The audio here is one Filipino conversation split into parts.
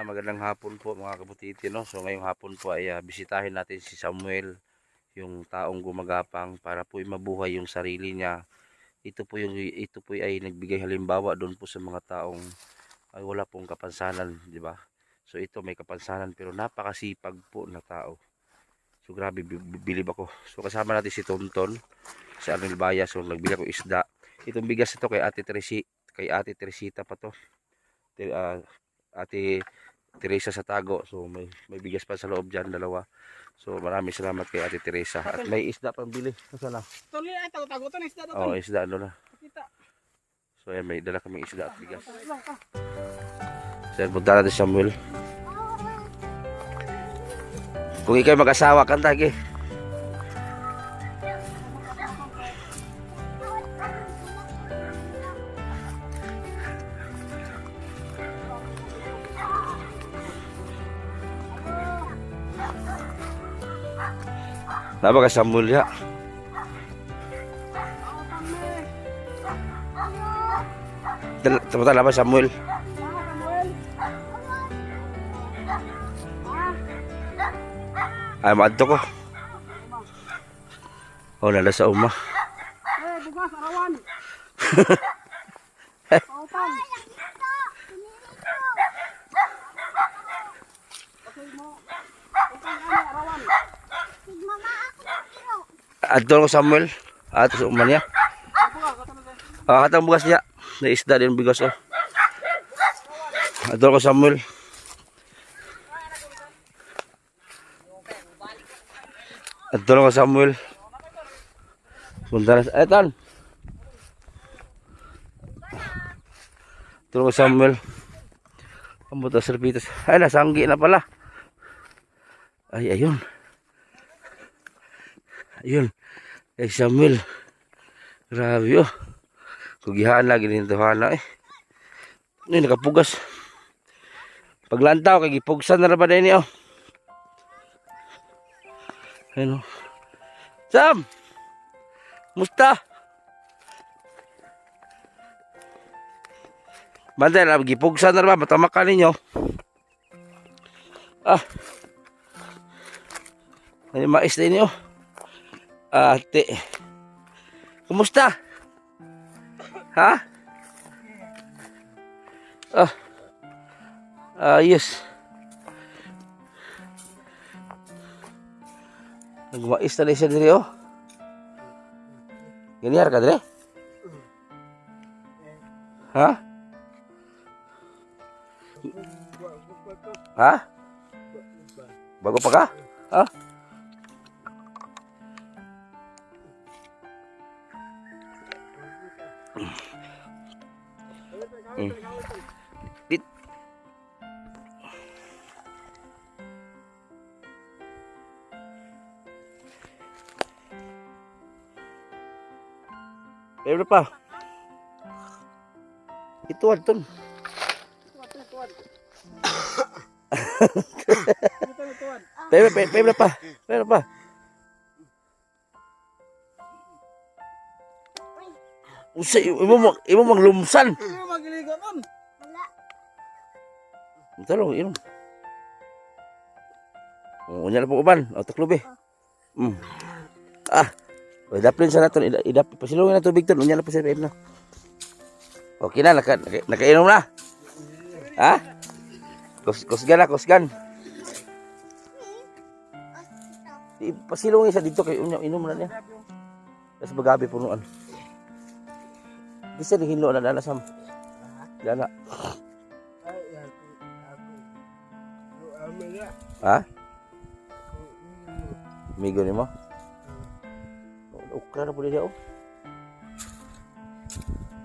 Magandang hapon po mga kabutiti, no? So ngayong hapon po ay bisitahin natin si Samuel, yung taong gumagapang para po mabuhay yung sarili niya. Ito po ay nagbigay halimbawa doon po sa mga taong ay wala pong kapansanan, di ba? So ito may kapansanan pero napakasipag po na tao. So grabe, bilib ako. So kasama natin si Tonton, si Arnel Bayas. So nagbigay ko isda. Itong bigas ito kay Ate Teresita pa to. Ate Teresa sa Tago. So may bigas pa sa loob diyan, dalawa. So maraming salamat kay Ate Teresa. At may isda pang bili. Nasaan na? Tuloy ay tago to isda to. Oh, isda ano na. Kita. So ayan, may dala kaming isda at bigas. So ayan, punta natin Samuel. Kung ikaw mag-asawa, kanta lagi. Napa ka Samuel ya? Teman apa Samuel? Ay maadto ko. Oh, nala sa uma. Bugas arawan. Pautan. Adto ko Samuel. Ato sa uma niya. Katang bugas niya. Na isda din bigas oh. Adto ko Samuel. Adto ko Samuel. Punta na. Etan. Adto ko Samuel. Pambuta serpitas. Ay, nasanggi na pala. Ay, ayun. Ayun. Ay, Samuel. Grabe oh. Kugihaan lagi nito hana eh. Ini nakapugas. Paglantaw kay gipugsan na ba din oh. Ayun oh. Sam. Musta? Bantay na gipugsan na ba matamakan ninyo. Ah. Ay mais din oh. Ate. Kumusta? Ha? Yes. Nagmais na siya diri oh. Ganyan ka diri? Ha? Ha? Bago pa ka? Ha? Dit. Pero pa. Ituan ton. Pero pa. Pero pa. Usay imo maglumsan. Imo magiligo nun. Talo, inom. Unya na po uban, o taklobe. Idaplin sa naton, pasilungin na tubig ton, unya na po sa na. Okay na, nakainom na. Ha? Kusgan na, kusgan. Pasilungin sa dito kay unya, inom na niya. Tapos magabi punuan. Bisa dihinlo na dala sam. Dala. Ha? Migo ni mo? Ukra na po niya oh.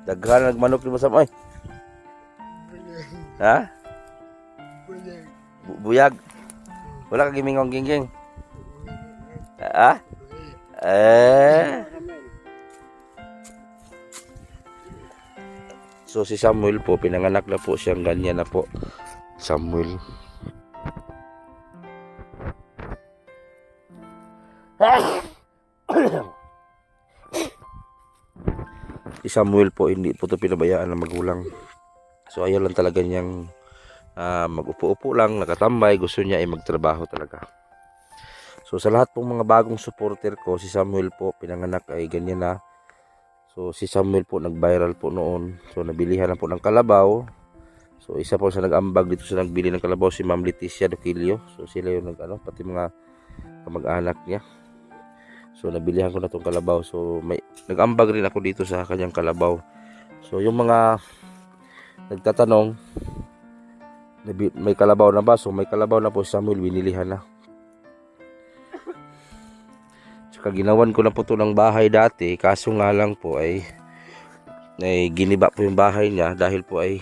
Daghan nagmanok ni mo sam ay. Ha? Buyag. Wala ka gimingong gingging. Ah? Eh. So si Samuel po, pinanganak na po siyang ganyan na po. Samuel. Si Samuel po, hindi po ito pinabayaan ng magulang. So ayaw lang talaga niyang mag-upo-upo lang, nakatambay. Gusto niya ay magtrabaho talaga. So sa lahat pong mga bagong supporter ko, si Samuel po, pinanganak ay ganyan na. So si Samuel po, nag-viral po noon. So nabilihan na po ng kalabaw. So isa po sa nag-ambag dito sa nagbili ng kalabaw, si Ma'am Leticia Doquilio. So sila yung pati mga kamag-anak niya. So nabilihan ko na tong kalabaw. So nag-ambag rin ako dito sa kanyang kalabaw. So yung mga nagtatanong, may kalabaw na ba? So may kalabaw na po si Samuel, binilihan na. Tsaka ginawan ko na po to ng bahay dati. Kaso nga lang po ay giniba po yung bahay niya dahil po ay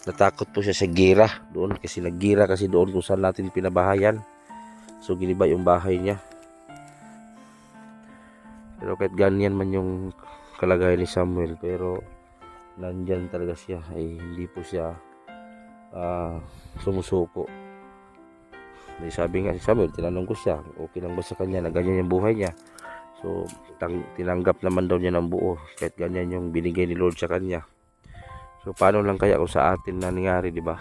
natakot po siya sa gira doon. Kasi naggira kasi doon kung saan natin pinabahayan. So giniba yung bahay niya. Pero kahit ganyan man yung kalagayan ni Samuel, pero nandyan talaga siya, ay hindi po siya sumusuko. May sabi nga si Samuel, tinanong ko siya, okay lang ba sa kanya na ganyan yung buhay niya. So tinanggap naman daw niya ng buo, kahit ganyan yung binigay ni Lord sa kanya. So paano lang kaya kung sa atin nangyari, di ba?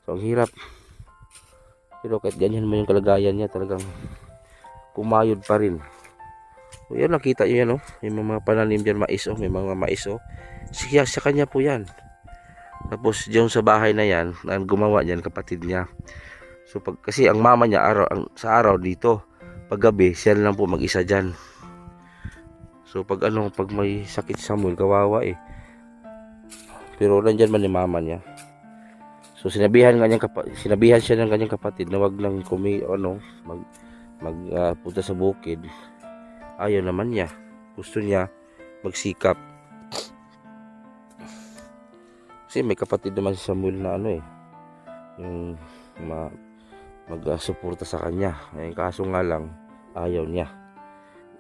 So ang hirap. Pero kahit ganyan mo yung kalagayan niya, talagang kumayod pa rin. So yan, nakita nyo yan, oh. Yung mga pananim dyan, mais, oh. May mga mais, oh. Sa kanya po yan. Tapos yung sa bahay na yan, ang gumawa niyan, kapatid niya. So kasi ang mama niya sa araw dito, paggabi siya lang po mag-isa dyan. So pag may sakit si Samuel, kawawa eh. Pero nandyan man yung mama niya. So sinabihan siya ng kanyang kapatid na wag lang punta sa bukid. Ayaw naman niya. Gusto niya magsikap. Kasi may kapatid naman si Samuel na yung mag-suporta sa kanya. Kaso nga lang, ayaw niya.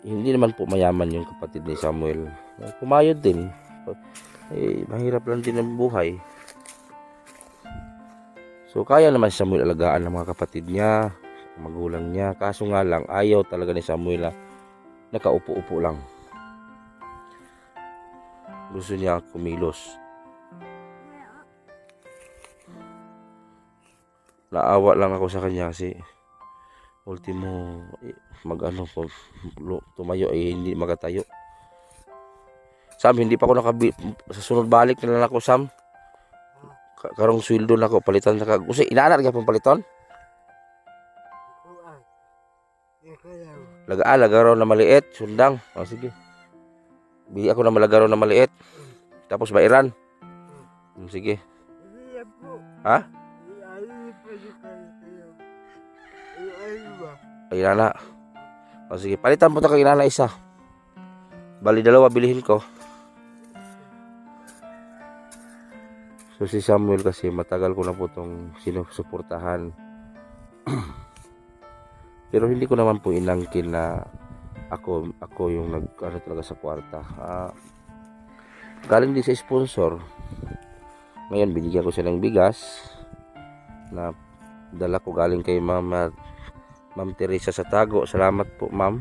Hindi naman po mayaman yung kapatid ni Samuel. Pumayod din. Mahirap lang din ang buhay. So kaya naman si Samuel alagaan ng mga kapatid niya, magulang niya. Kaso nga lang, ayaw talaga ni Samuel na nakaupo-upo lang. Gusto niya kumilos. Naawa lang ako sa kanya kasi ultimo tumayo ay hindi makatayo. Sam, hindi pa ako sa sunod balik na lang ako, Sam. Karong sweldo na ako, palitan na ka. Kasi inaanak ka pang paliton? Lagaro na maliit, sundang. O sige. Bili ako na malagaro na maliit. Tapos bairan. Sige. Ha? Ay inana. O sige, palitan po kay inana isa. Bali dalawa bilihin ko. So si Samuel kasi matagal ko na po itong sinusuportahan. Pero hindi ko naman po inangkin na ako yung talaga sa kwarta. Galing din sa sponsor. Ngayon binigyan ko siya ng bigas na dala ko galing kay Ma'am Teresa sa Tago. Salamat po, Ma'am.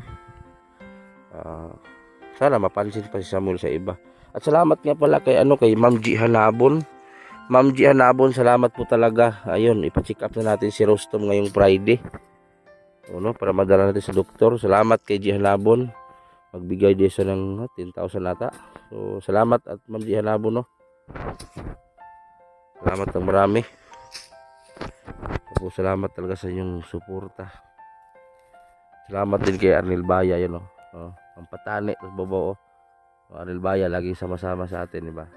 Sana mapansin pa si Samuel sa iba. At salamat nga pala kay Ma'am G Hanabon. Ma'am G Hanabon, salamat po talaga. Ayun, ipa-check up na natin si Rostom ngayong Friday. Para madala natin sa doktor. Salamat kay G Hanabon. Magbigay din siya ng 10,000 nata. So, salamat at Ma'am G Hanabon, no. Salamat ng marami. Tapos salamat talaga sa inyong suporta. Salamat din kay Arnel Baya, yun, no. Ang patani, tapos bobo, Arnel Baya, laging sama-sama sa atin, diba?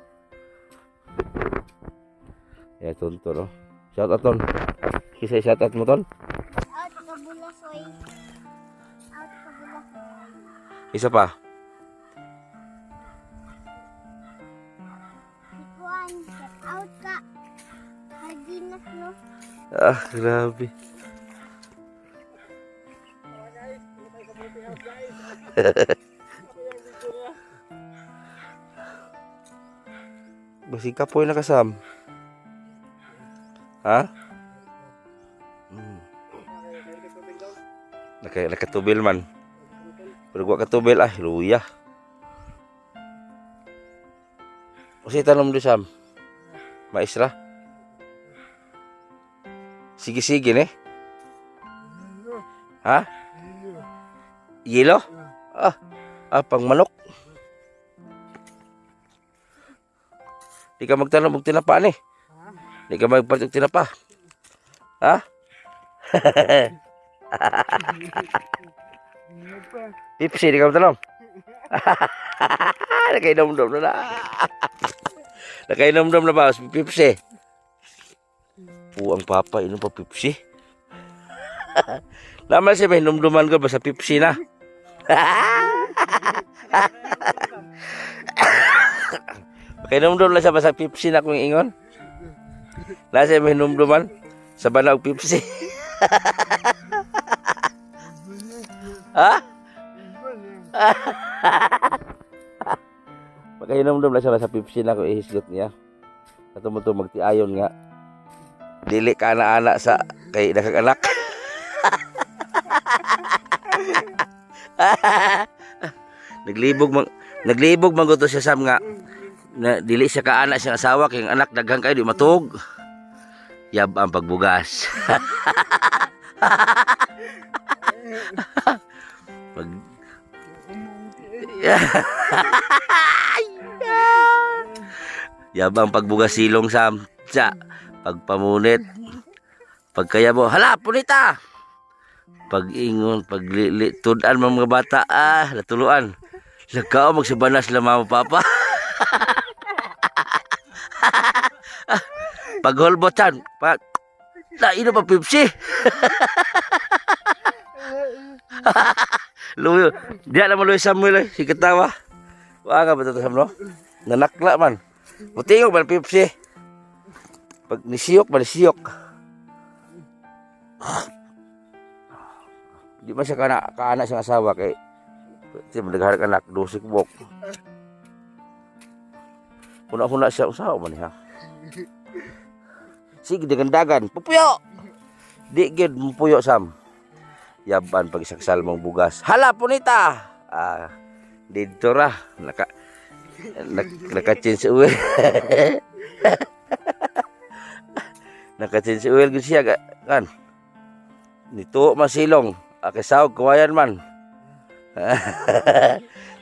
Yeah, tonto, no. Shout out, ton. Kisay shout out mo, ton. Out Kabulasoy. Out Kabulasoy. Isa pa. Ikuan, shout out ka. Hardinas, no? Ah, grabe. Basi kapoy na kasam. Ha? Nakatubil man. Pero gua katubil ah, luya. Kasi tanong do Sam. Maestra. Sige-sige ne. Ha? Yelo? Pang manok. Di ka magtanong og tinapa ni. Di ka magpalit og tinapa. Ha? Pipsi di ka magtanong. Nakainom-dom na na. Nakainom-dom na ba? Pipsi. Ang papa, inom pa Pepsi. Naman siya may numduman ko ba sa Pepsi na? Kaya numdum lang siya ba sa Pepsi na kung ingon? Nasa may numduman sa banag Pepsi. Ha? Kaya numdum lang siya ba sa Pepsi na kung ihisgot niya. Katumuto magtiayon nga. Dili ka na anak sa kay nakakanak. naglibog man gusto siya Sam nga na dili siya ka anak siyang asawa kay anak daghang kayo di matug. Yab ang pagbugas. Pag Yabang pagbugas silong Sam. Pagpamunit. Pagkaya mo, hala, punita! Pag-ingon, paglitudan mga bata, natuluan. Lagkao, magsabanas lang mama papa. Pagholbotan, ino pa Pepsi. Luyo, diya naman Luyo Samuel, si katawa. Wala ba ito Sam, no? Nanakla man. Butingog man Pepsi. Pag nisiyok. Di man siya kaanak siyang asawa kay siya madaghanak anak, 12 kubok. Una siya usawa man niya. Sige, dagan. Pupuyo! Di gid mupuyo Sam. Yaban pag isaksal mong bugas. Hala, punita! Dito ra. Naka-change oil. Naka-change oil gud siya kan. Nito masilong, akisawag kawayan man.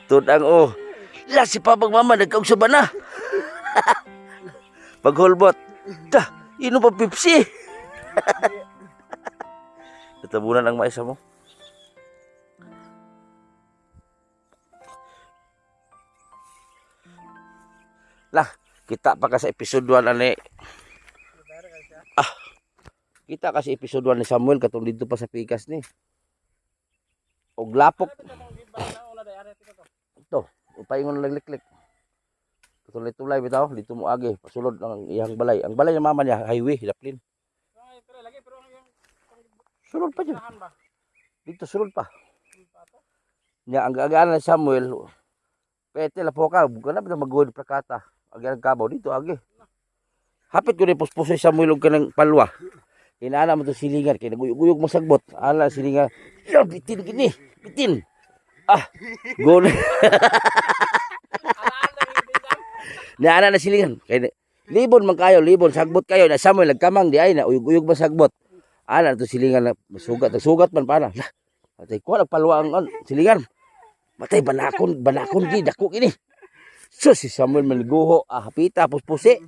Tudang la si Papang Mama nagkaugsuban na. Paghulbot. Ino pa Pepsi. Natabunan ang maisa mo. Lah, kita pa ka sa episode 1 ani. Kita kasi episode 1 ni Samuel katong dito pa sa pikas ni. Og lapok. Ito, upaingon lang liklik. Tulay-tulay bitaw, dito mo agi, pasulod ang iyang balay. Ang balay ng mama niya, highway, daplin. Sulod pa dyan. Dito sulod pa. Nya ang agaan ni Samuel, pete la po ka, bukan na bitaw mag-uwid prakata. Agi ang kabaw dito agi. Hapit ko ni puspos si Samuel og kanang palwa. Inaana mo to silingan kay naguyog mo sagbot. Ala silingan. Yo bitin gini, bitin. Gol. Naana na silingan kay libon man kayo, libon sagbot kayo na Samuel nagkamang di ay na uyog-uyog ba sagbot. Ana to silingan na sugat man pana. Lah. Atay ko nagpalwa ang silingan. Matay banakon gi dako gini. So si Samuel maliguho, hapita puspusi.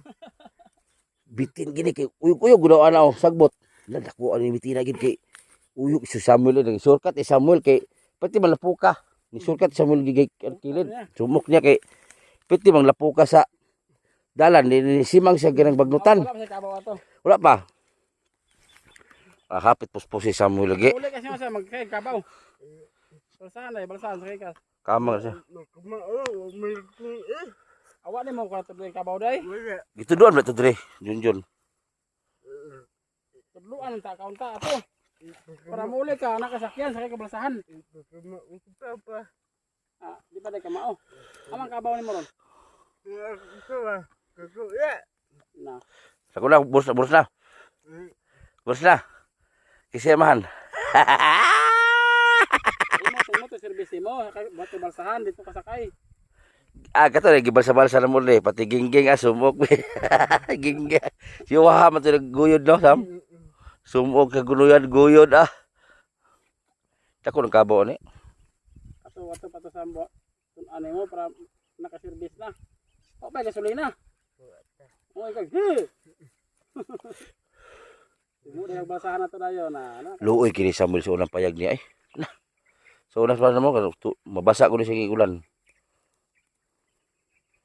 Bitin gini kay uyog-uyog daw ana sagbot. Nadako ani bitina gid kay uyog si Samuel ni shortcut Samuel kay pati malapuka. Ni shortcut Samuel gigay kilid. Sumok niya kay pati mang lapuka sa dalan ni simang siya ganang bagnutan. Wala pa. Hapit puspos si Samuel lagi. Uli kasi masa magkay kabaw. Balsahan sa kay. Kamang siya. Awak ni mau ka tuloy kabaw day. Gitu doon ba to dre? Junjun. Tudluan ang kaunta ato. Para muli ka nakasakyan sa kabalasahan. Di pa day ka mao. Amang kabaw ni mo ron. Na. Ako na, boss na. Boss na. Kisemahan. Imo to service mo, bato balsahan dito ka sakay. Kato na, gibalsa-balsa na mo na pati gingging sumok. Gingging. Siwaha man ito nagguyod no, Sam? Sumok ka guyod Ako ng kabaw ni. Ato pato sa ano mo para naka-service na. O ba gasolina? O ikaw. Mo na basahan na to dayon na. Luoy kini Samuel sa unang payag niya Sa unang payag mo mabasa ko ni sige ulan.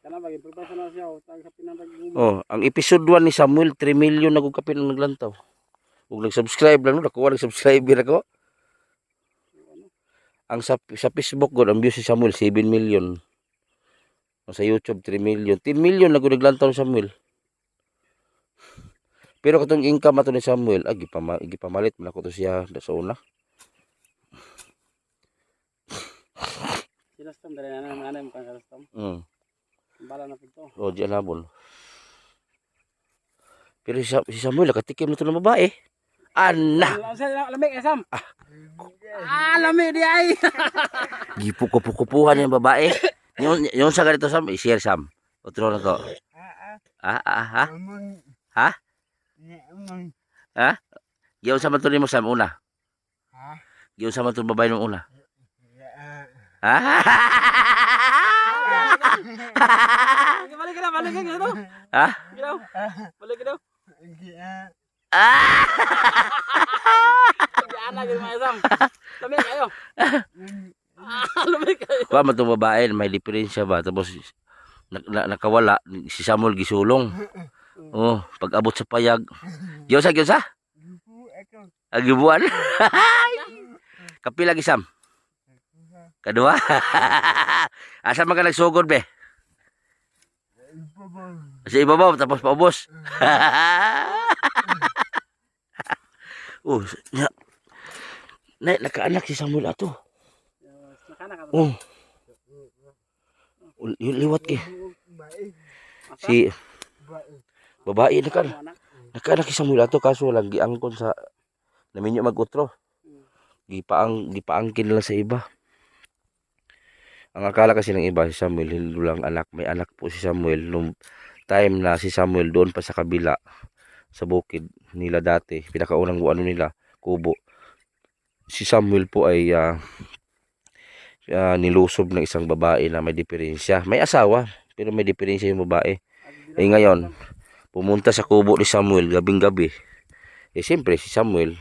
Kana bagay pagpasa na siya tag sa pinantag. Ang episode 1 ni Samuel 3 million nagkapin ang naglantaw. Ug nag-subscribe lang no, nakuha nag-subscriber ako. Ang sa Facebook god ang views si Samuel 7 million. Sa YouTube 3 million. 10 million naglantaw ni Samuel. Pero katong income ato ni Samuel, gipamalit man ako to siya sa una. Sinastom dali na nanay mo kang kastom. Bala na pito. O di alabon. Pero si Samuel nakatikim na to ng babae. Ana. Lamig Sam. Lamig di ay. Gipukupukupuhan yung babae. Yung sa ganito Sam, i-share Sam. Otro na to. Ha? Ha? Giyon sa man to nimo Sam una. Giyon sa man to babae nung una. Ha? Balik ka na to. Ha? Balik ka daw. Anak gid mga Sam. Lamig kayo. Lamig kayo. Kuha man tong babae, may diferensya ba tapos nakawala si Samuel gisulong. Pag abot sa payag. Giyon sa? Agibuan. Kapila gi Sam? Kadua. Asa man ka nagsugod be? Sa ibabaw tapos paubos. Nakaanak si Samuel ato. Liwat ki. Si babae nakaanak si Samuel ato kaso lang giangkon sa naminyo magutro. Gipaangkin lang sa iba. Ang akala kasi ng iba si Samuel hindi lang anak, may anak po si Samuel nung time na si Samuel doon pa sa kabila sa bukid nila dati, pinakaunang nila kubo. Si Samuel po ay nilusob ng isang babae na may diferensya. May asawa pero may diferensya yung babae. Ngayon pumunta sa kubo ni Samuel gabing-gabi. Siyempre si Samuel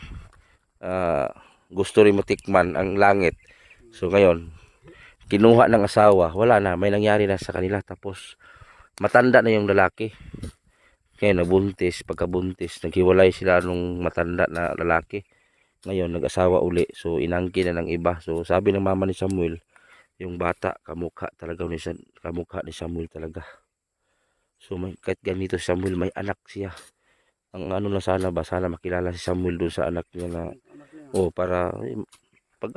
gusto rin matikman ang langit. So ngayon kinuha ng asawa, wala na, may nangyari na sa kanila. Tapos matanda na yung lalaki. Kaya nabuntis, pagkabuntis, naghiwalay sila nung matanda na lalaki. Ngayon nag-asawa uli, so inangkin na ng iba. So sabi ng mama ni Samuel, yung bata kamukha ni Samuel talaga. So kahit ganito si Samuel, may anak siya. Ang ano na sana makilala si Samuel doon sa anak niya na para pag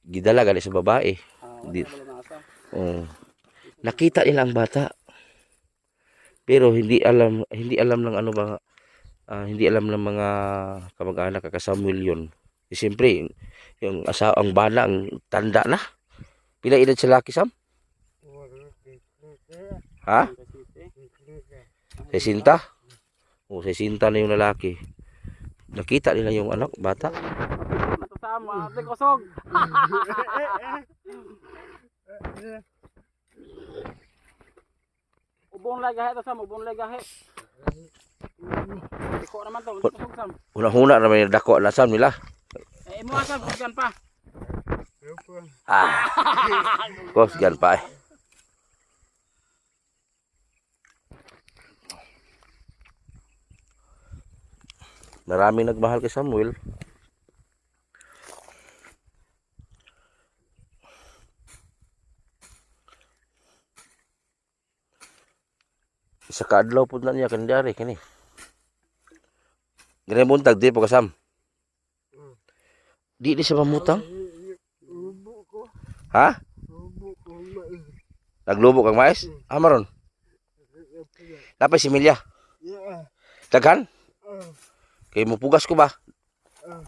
gidala gali sa babae. Nakita nila ang bata. Pero hindi alam ng ano ba hindi alam ng mga kamag-anak kay Samuel yun. Siyempre yung ang bana ang tanda na. Pila edad sa laki Sam? Ha? 60? 60 na yung lalaki. Nakita nila yung anak, bata. Sama, ate kosog. Ubong lagahe to Sam, ubong lagahe. Dako naman to, kosog Sam. Una-una naman yung dako na Sam nila. Mo Sam, kusgan pa. Kusgan pa Maraming nagmahal kay Samuel. Isa ka adlaw po na niya kandiyari kini. Ganyan buntag, di po kasam. Di siya mamutang. Lubo ko. Ha? Lubo ko. Mais. Naglubok ang mais? Maron. Napay similya. Yeah. Daghan? Ah. Kay mo pugas ko ba? Ah.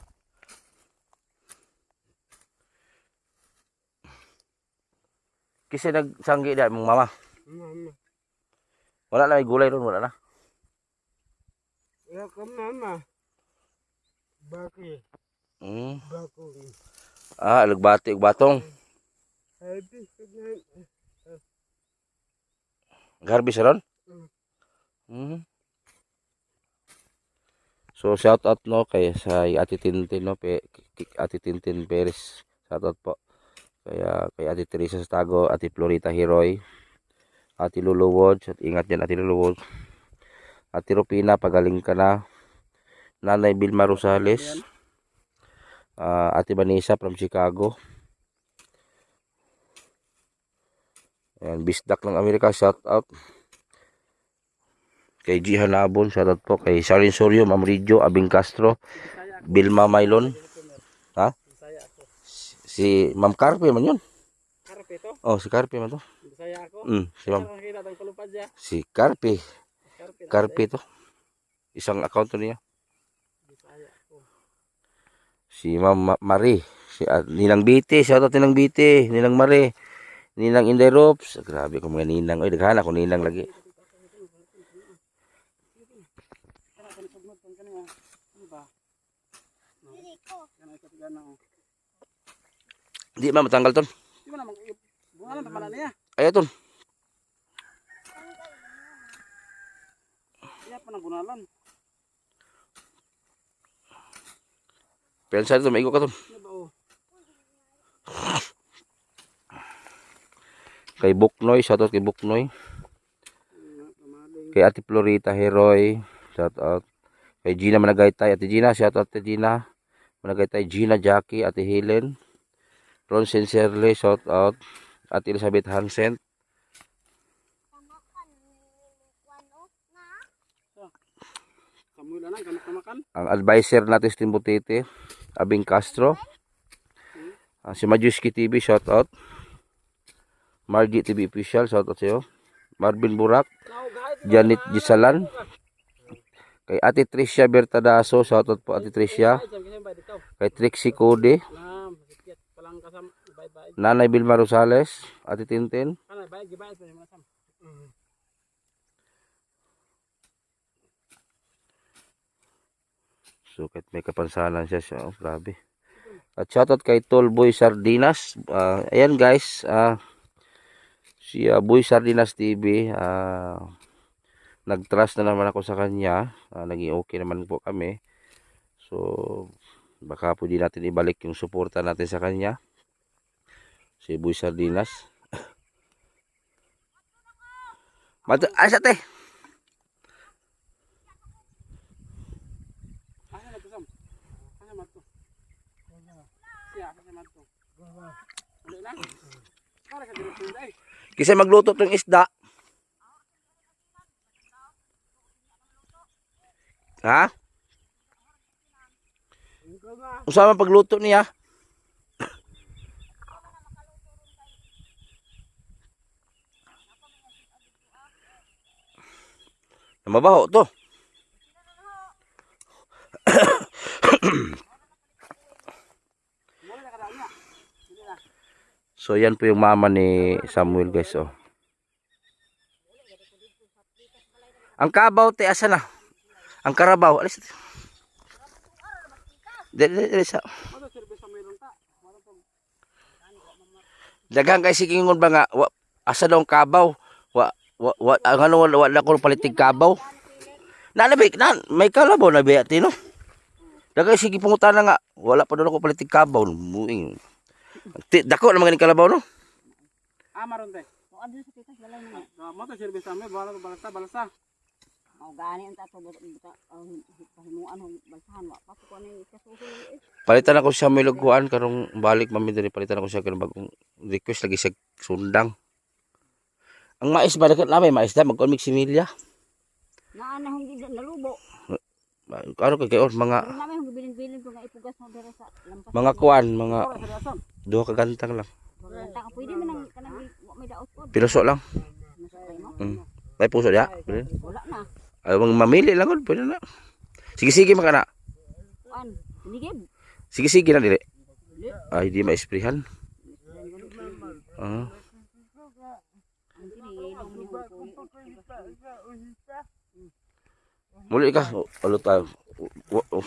Kasi nagsanggi da mong mama. Mama. Wala na may gulay ron, wala na. Ya ka mama. Baki. Mm. Bakong. Alugbati ug batong. Happy ka Garbis ron? Mm. So shout out no kay sa Ate Tintin no, Ate Tintin Perez. Shout out po. Kay Ate Teresa Sastago, Ate Florita Hiroy, Ate Luluwod, at ingat diyan Ate Luluwod. Ate Rupina, pagaling ka na. Nanay Vilma Rosales. Ate Vanessa from Chicago. Ayan, Bisdak ng Amerika, shout out. Kay G. Hanabon, shout out po. Kay Sharon Sorio, Ma'am Rijo, Abing Castro, Vilma Maylon. Ha? Si Ma'am Carpe man yun. Karpe to? Oh, si Carpe man to. Bisaya ako. Si Ma'am. Nakakita ng kulupad siya. Si Carpe. Karpe. Carpe to. Isang account to niya. Bisaya ako. Si Ma'am Marie. Si Ninang Biti, shout out Ninang Biti, Ninang Marie, Ninang Inday Ropes. Grabe ko mga ninang. Oy, daghan ako ninang lagi. Di ba matanggal ton? Di ba naman, bunga lang tamalan niya. Ay ton. Iya pa ng bunalan. Pensa dito maigo ka ton. Ano ba oh? Kay Buknoy, shout out kay Buknoy. Kay Ate Florita Heroy, shout out. Kay Gina Managaytay, Ate Gina, shout out Ate Gina Managaytay, Gina Jackie, Ate Helen, Ron Sincerely, shout out. Ate Elizabeth Hansen. Kamu lang ang kamak-kamakan. Ang advisor natin si Timbutete, Abing Castro. Si Majuski TV, shout out. Margie TV Official, shout out sa'yo. Marvin Burak, Janet Gisalan. Kay Ate Tricia Bertadaso, shout out po Ate Tricia. Kay Trixie Code, Nanay Vilma Rosales, Ate Tintin. So kahit may kapansanan siya, oh, grabe. At shoutout kay Tolboy Sardinas. Ayan guys, si Boy Sardinas TV, nag-trust na naman ako sa kanya. Naging okay naman po kami. So baka po di natin ibalik yung suporta natin sa kanya. Si Boy Sardinas. Asa te? Kasi magluto tong isda. Ha? Usama pagluto niya. Mabaho to. So yan po yung mama ni Samuel guys, oh. Ang kabaw te asa na? Ang karabaw alis. Dili sa. Daghang kay sigingon ba nga asa daw ang kabaw? Ano wala ko palitig kabaw. Nalabik na may kalabaw na biya tino. Daghang sige pungutana nga wala pa daw ko palitig kabaw. Muing. Dako naman ganing kalabaw no? Maron te. O adto sa pitas balay na. Mo ta service ame balasa. Mao gani ang tato pahimuan hong balsahan wa pa ko ni kasuhol. Palitan ako siya may luguan karong balik mami diri palitan ako siya karong bagong request lagi siya sundang. Ang mais ba dagat na may mais da magkon mig similya. Naa na hong gid nalubo. ano kay kayo mga Pero namin yung gibilin-bilin ko nga ipugas mo dere sa lampas. mga kuan, mga Ora sa dason. duha ka gantang lang. Ganda ka pwede man ang kanang wa may daot pod. Piloso lang. Nasakay mo. May puso diha. Wala na. Ay mga mamili lang gud, pwede na. Sige man kana. Kuan, tinigib. Sige na dili. Ay di maisprihan. Ah. Ang tinigilong ni Hong Muli ka. Alo tayo.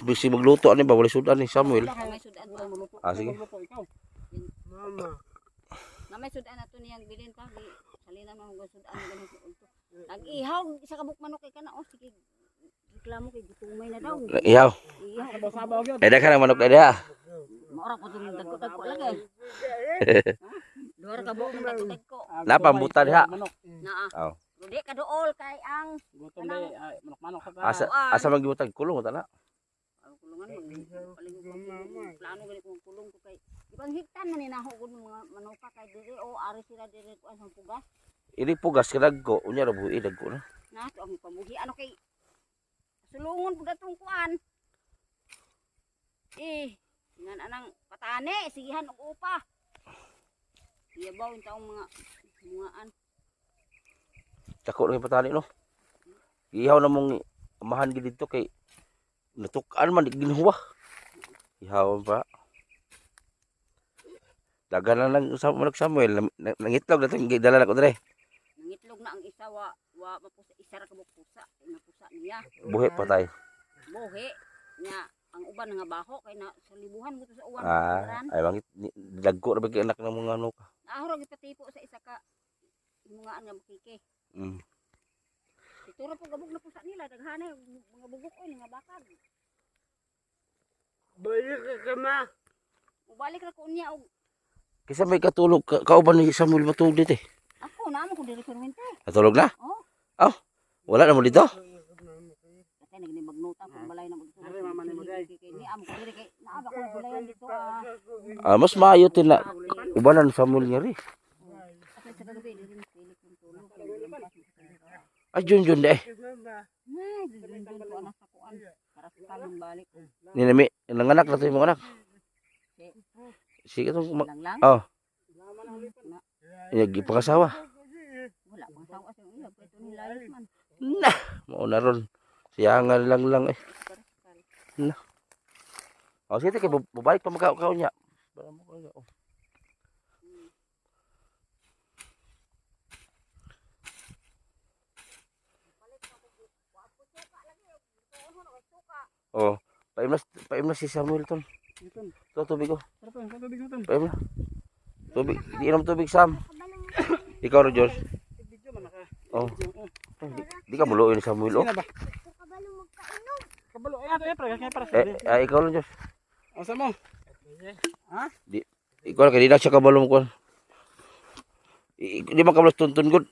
Bisi magluto ani ba wala sudan ni Samuel. Wala may sudan to. Ah sige. Magluto ikaw. Na may sudan ato niyang bilin pa. Salina mo ang sudan ganito ulto. Nag-ihaw isa ka buk manok kay kana o sige. Reklamo kay gutumay na daw. Iyaw. Ihaw. Sabaw-sabaw gyud. Ay ka manok na diha. Maura po itong dagko-dagko lagi. Luar ka buong dagko-dagko. Napambutan diha. Manok. Naa. Aw. Rudi ka dool kay ang Gutom day manok-manok ka. Asa magibutag kulong ta na. ang kulungan mo. Plano gani kong kulong ko kay ibang higtan man ni nahugod ng mga manuka kay diri o ari sila diri ko ang pugas. Ini pugas ka dagko, unya ra buhi dagko na. Na to ang pamuhi ano kay sulungon pud atong kuan. Ngan anang patane sigihan og upa. Iyabaw in taong mga Dako lang patani no. Ihaw na mong amahan gid dito kay natukan man ginhuwa. Ihaw pa. Dagan na lang sa manok Samuel nangitlog na to gidala na ko dire. nangitlog na ang isa wa mapusa isa ra ka pusa napusa niya. Buhi patay. Buhi nya ang uban nga baho kay na sa libuhan mo to sa uwan. Ay bangit dagko ra bigay anak ng mga ano ka. Ahoro gipatipo sa isa ka mga nga makiki. Ituro po gabog na pusa nila daghana mga bugok oy nga bakag. Balik ka ma. Ubalik ra ko niya og Kisa may katulog kauban ni Samuel matulog dito eh. ako na mo ko diri permente. Katulog na? Oh, Wala na mo dito? kay nagnibagnuta kung balay na mo dito. Ari mama ni mo day. Kay ni amo ko diri kay naaba ko balayan dito Mas maayo tin na ubanan Samuel nga ri. Kasi sa kagabi diri mo pili kung tulog. Ay jun de. Nay, diri ko anak sa kuan para sa kamong balik. Ninami nanganak na to yung mga anak. Sige tong Lang. oh, Na, ipakasawa. wala pang sawa sa iya pwede ni layas man. Nah, mao na ron. Siyangan lang eh. Nah. Oh, sige kay babalik pa magkao niya. Para mo kaya. Oh. Oh, paimnas si Samuel ton. Iton. To tubig ko. Sarap ang tubig natin. Paimnas. Tubig, di inom tubig Sam. Ikaw ro George. Video man naka. Oh. Di ka muluin Samuel oh. Sino ba? Kabalo ay para Ikaw lang George. Asa mo? Ha? Ikaw lang kanina siya kabalom ko. Di man kabalo tuntun gud.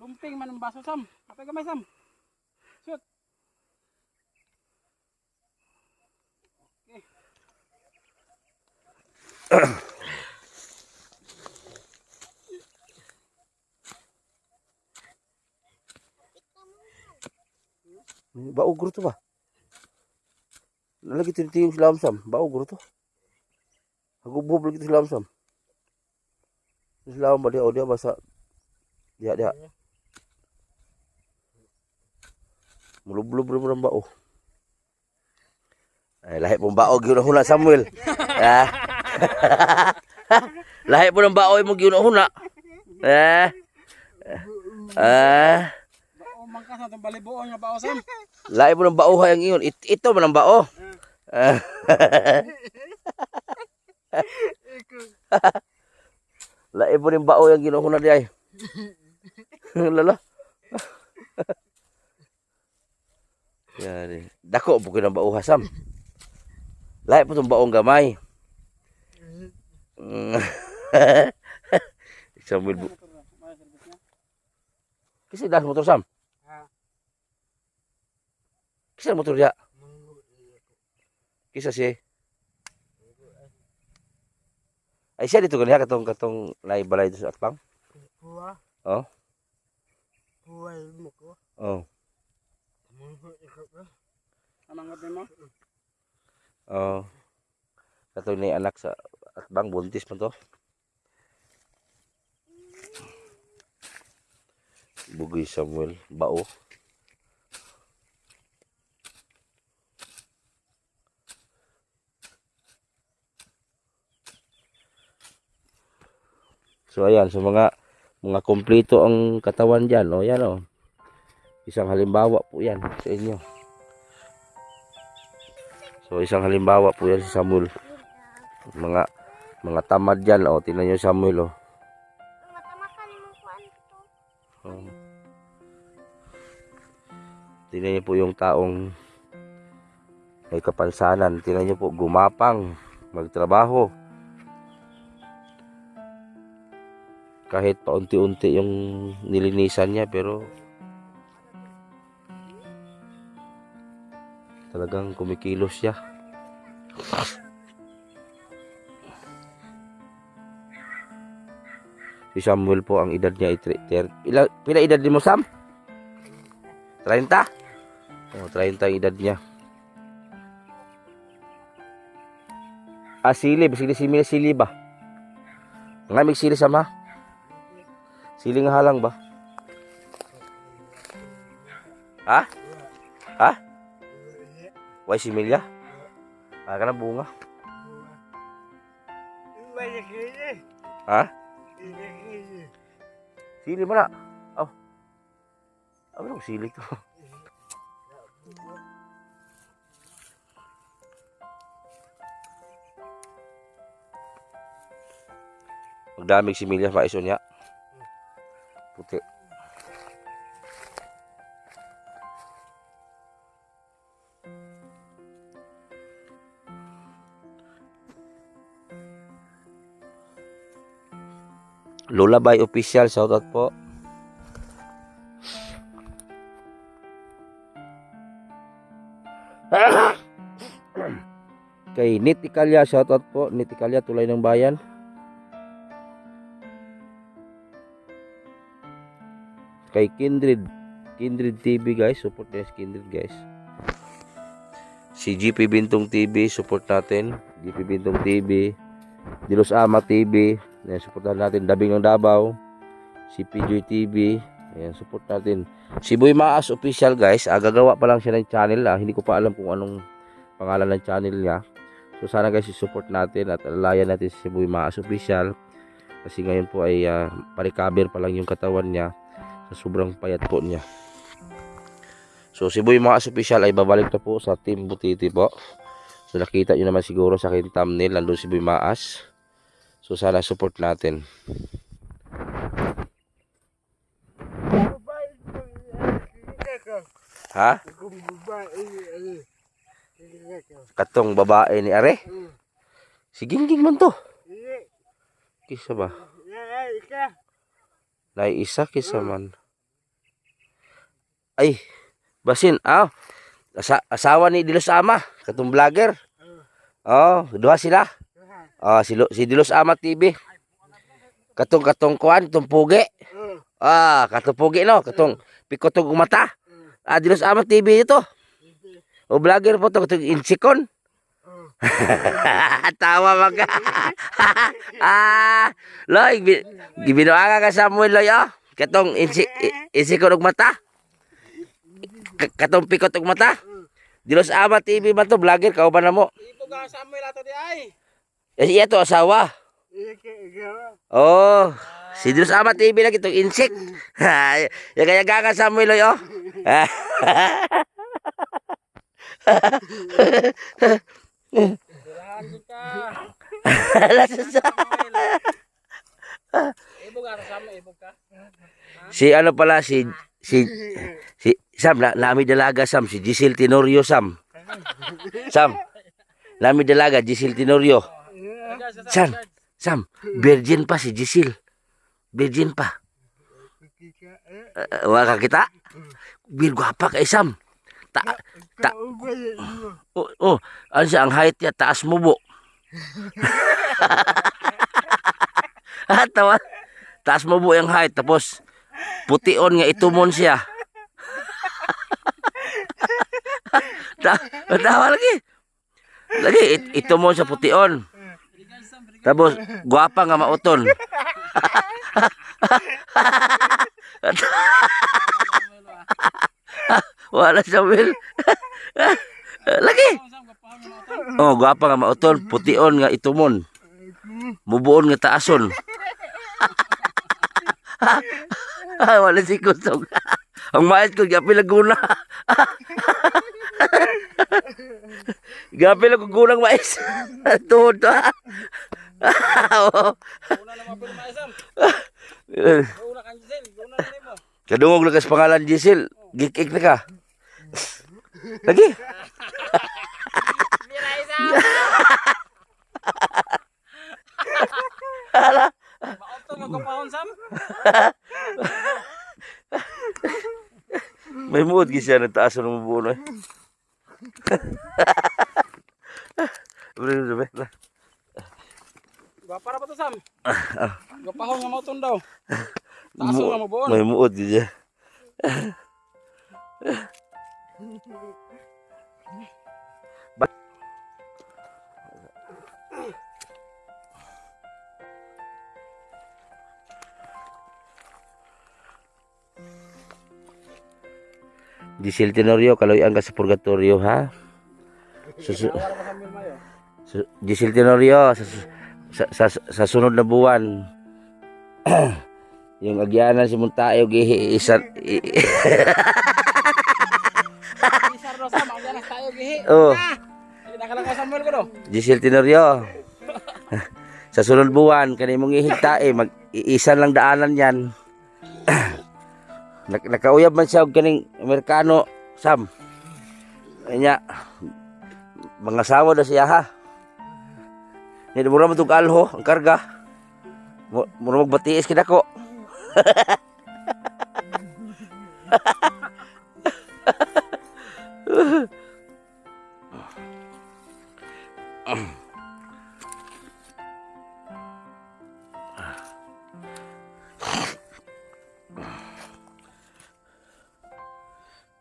Lumping man ang baso Sam. Kapay gamay Sam. Shoot. Baog guro to ba? Nalagi tinitiyong si Lamsam. Baog guro to. Hagubub lagi to si Lamsam. Si Lam ba dia basa. Dia. Mulublob rin bao. Ay, lahi pong baog yun huna Samuel. Ah. Lahi po ng baog mo yun huna. Bao man ka sa itong balibuon nga bao Sam. Lahi po ng bauhay ang iyon. Ito man ang bao. Lahi po ng bao yung ginuhuna di ay. Lala. Yan. Dako po ng bao Sam. Lahi po itong baong gamay. Samuel bu. Kasi das motor Sam. Kisa motor dia. Kisa si. Ay siya dito ganiya katong naibalay dito sa atbang. Buwa. Oh. Buwa mo ko. Oh. Amangot mo? Oh. Katong ni anak sa atbang buntis man to. Bugoy Samuel, bao. So ayan, so mga kumpleto ang katawan diyan, oh, yan oh. Isang halimbawa po 'yan sa inyo. So isang halimbawa po 'yan si Samuel. Mga tamad diyan, oh, tingnan niyo Samuel oh. Oh. Tingnan niyo po yung taong may kapansanan, tingnan niyo po gumapang, magtrabaho. Kahit paunti-unti yung nilinisan niya pero talagang kumikilos siya. Si Samuel po ang edad niya ay pila edad mo Sam? 30? Oh, 30 ang edad niya. Silib, sili ba? Nga may sili sama? Sili nga halang ba? Ha? Ha? Why similya? Ah, kana bunga. Ha? Sili mo na. Oh. Ano sili to? Magdamig similya maiso niya. Puti. Lullaby official, shoutout po. Kay Nitikalya, shoutout po. Nitikalya, Tulay ng Bayan. Kay Kindred TV guys, support guys Kindred guys. Si GP Bintong TV, support natin. GP Bintong TV, Dilos Ama TV, ayan, supportahan natin. Dabing ng Davao, si PJ TV, ayan, support natin. Si Boy Maas official guys, gagawa pa lang siya ng channel, hindi ko pa alam kung anong pangalan ng channel niya. So sana guys, i-support natin at alalayan natin si Boy Maas official. Kasi ngayon po ay pa-recover pa lang yung katawan niya sa sobrang payat po niya. So si Boy Maas official ay babalik na po sa Team Butiti po. So nakita nyo naman siguro sa aking thumbnail, nandun si Boy Maas. So sana support natin. Ha? Katong babae ni Are? Si Gingging man to. Kisa ba? Isa kisa man. Ay, basin, asawa ni Dilos Ama, katong vlogger. Oh, duha sila. Si Dilos Ama TV. Katong kuan, katong pugi. Katong pugi no, katong pikotog mata. Dilos Ama TV ito. O vlogger po to, katong insikon. Tawa mga. Loy, gibinoanga ka Samuel Loy, katong insikon og mata. Katong pikot og mata. Dilos Ama TV man to, vlogger kauban na mo. Ipo ka Samuel ato di ay. Iya to asawa. Oh, si Dilos Ama TV lagi to insik. Ya kaya Samuel Loy oh. Si ano pala si Sam, nami dalaga Sam, si Giselle Tenorio Sam. Nami dalaga Giselle Tenorio. Sam, virgin pa si Giselle. Virgin pa. Wala kita? Virgo apa kay Sam? Ano siya ang height niya, taas mo bo. Tawa. Taas mo bu yung height tapos pution nga itumon siya. Tawa lagi. Lagi itumon sa pution. Tapos guwapa nga mauton. Wala Samuel. Lagi. Oh, guwapa nga mauton, pution nga itumon. Mubuon nga taason. Wala si Kusog. Ang mais ko gapi laguna. Gapi lagunang mais. Tuhod to. Una na mapil maisam. Una kan Gisel, una na mo. Kadungog lang kas pangalan Gisel. Gikik na ka. Lagi. Mira isam. Hala. Maoto magkapahon sam. May mood gisya na taas ng mabuo na. Para pa to sam. Gapahon nga maoton daw. Taas nga mabuon. May mood gisya. Gisel Tenorio, kaloyan ka sa purgatorio, ha? Wala pa sambil mayo. Gisel Tenorio, sa sunod na buwan, yung agyanan si Muntayo, isa... Isar do sam, ang ganas tayo gihi. Oh, Nakalang ka Samuel ko do. Gisel Tenorio. Sa sunod buwan, kanay mong ihigtae, mag-iisan lang daanan yan. Nakauyab man siya og kaning Amerikano, Sam. Anya, mga asawa na siya ha. Hindi mo naman itong alho, ang karga. Mura magbatiis kinako.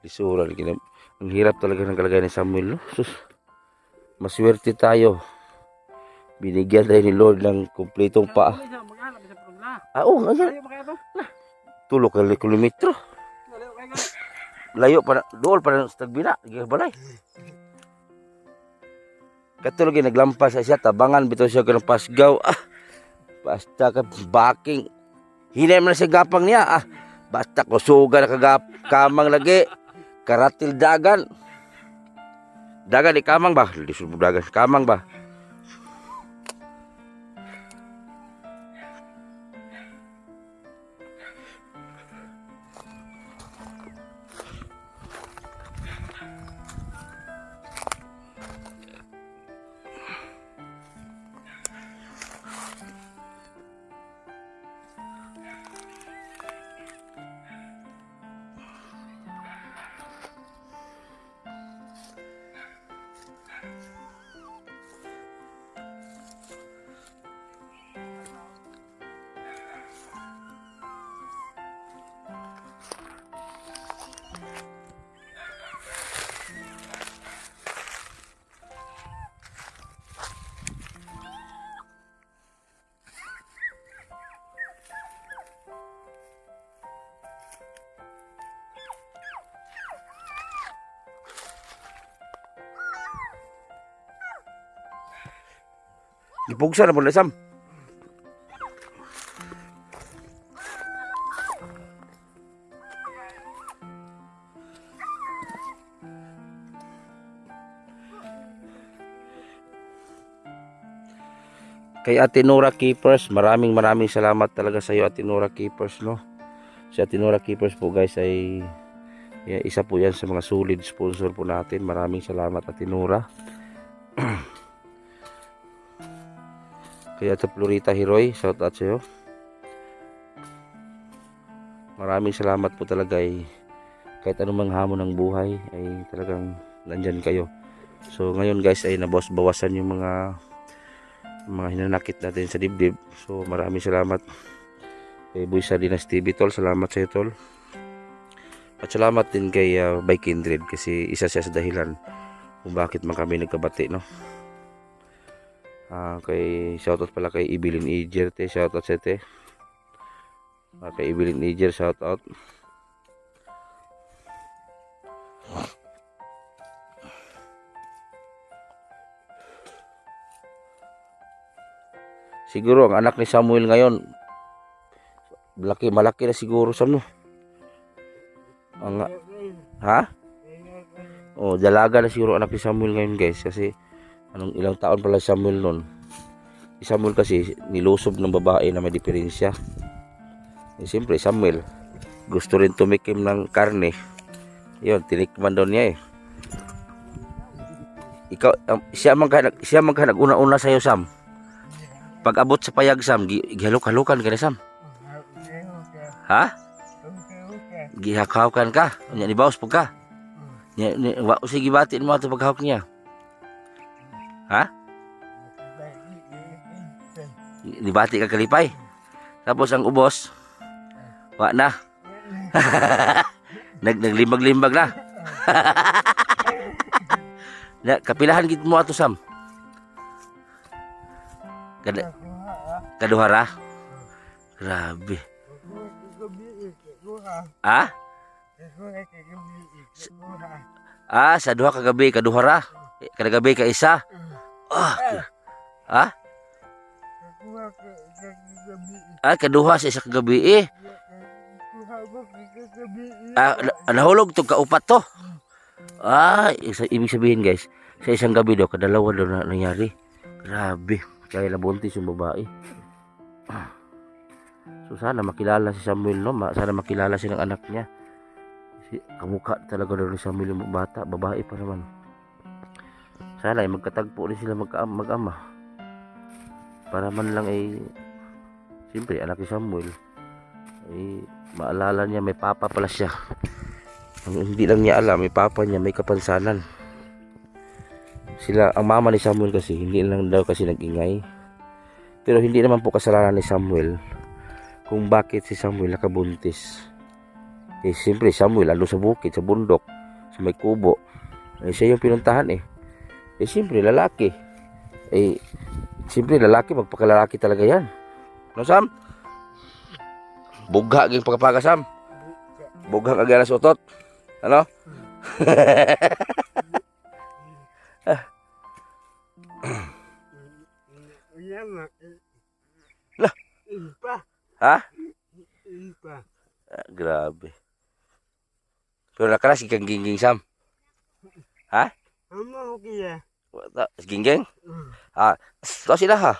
Isural, ang hirap talaga ng kalagayan ni Samuel, no? Sus, maswerte tayo. Binigyan tayo ni Lord ng kumpletong paa. Maghanap sa problema. Oo, ayan. Layo pa kaya to? Tulo ka kilometro. Layo kaya ka. Layo pa na, dool pa na sa tagbina. Balay. Katulog yung naglampas sa siya, tabangan, bitaw siya ka ng pasgaw. Basta ka baking. Hinay mo na siya gapang niya. Basta kusuga na kamang lagi. Karatil dagan. Dagan di kamang ba? Lisod mo dagan. Kamang ba? Gipugsa na po na Sam. Kay Ate Nora Keepers, maraming salamat talaga sa iyo Ate Nora Keepers, no. Si Ate Nora Keepers po guys ay isa po yan sa mga solid sponsor po natin. Maraming salamat Ate Nora. Kaya sa Florita Heroy, shout out sa iyo. Maraming salamat po talaga kahit anumang hamon ng buhay ay talagang nandyan kayo. So ngayon guys ay bawasan yung mga mga hinanakit natin sa dibdib. So maraming salamat kay Boy Sardinas TV tol, salamat sa iyo tol. At salamat din kay By Kindred kasi isa siya sa dahilan kung bakit man kami nagkabati, no. Kay shoutout pala kay Ibilin Ijer, shoutout sa te. Kay Ibilin Ijer, shoutout. Siguro ang anak ni Samuel ngayon malaki na siguro Sam, no. Ang ha? Oh, dalaga na siguro anak ni Samuel ngayon, guys, kasi ilang taon pala si Samuel noon. Si Samuel kasi nilusob ng babae na may diferensya. Siyempre Samuel gusto rin tumikim ng karne. Yun, tinikman daw niya eh. Ikaw, siya man ka nag-una-una sa'yo, Sam. Pag abot sa payag, Sam, gihaluk-halukan ka na, Sam. Ha? Gihakahukan ka? Nya ni baos po ka? Sige, batiin mo ito paghawak niya. Ha? Nibati ka kalipay. Tapos ang ubos, wa na. Naglimbag-limbag na. Kapilahan gid mo ato, Sam. Kaduhara. Grabe. Ah? Sa duha ka gabi, kaduhara. Kada gabi ka isa. Kaduha sa isa ka gabi eh. Nahulog to kaupat to. Ibig sabihin, guys, sa isang gabi daw, kadalawa daw na nangyari. Grabe, kaya nabuntis yung babae. So sana makilala si Samuel, no? Sana makilala siya ng anak niya. Kamukha talaga daw ni Samuel yung bata, babae pa naman. Sana ay magkatagpo rin sila mag-ama. Para man lang ay siyempre anak ni Samuel ay maalala niya may papa pala siya. Hindi lang niya alam, may papa niya, may kapansanan. Ang mama ni Samuel kasi hindi lang daw kasi nag-ingay. Pero hindi naman po kasalanan ni Samuel kung bakit si Samuel nakabuntis. Siyempre Samuel ando sa bukid, sa bundok, sa may kubo. Siya yung pinuntahan eh. Siyempre lalaki. Siyempre lalaki, magpakalalaki talaga yan. No, Sam? Bugha ging pagkapaga, Sam. Bugha kag alas utot. Ano? Lah. Ha? Grabe. Pero nakalas ikang gingging, Sam. Ha? Amo kiya. Gingging? Ito sila ha.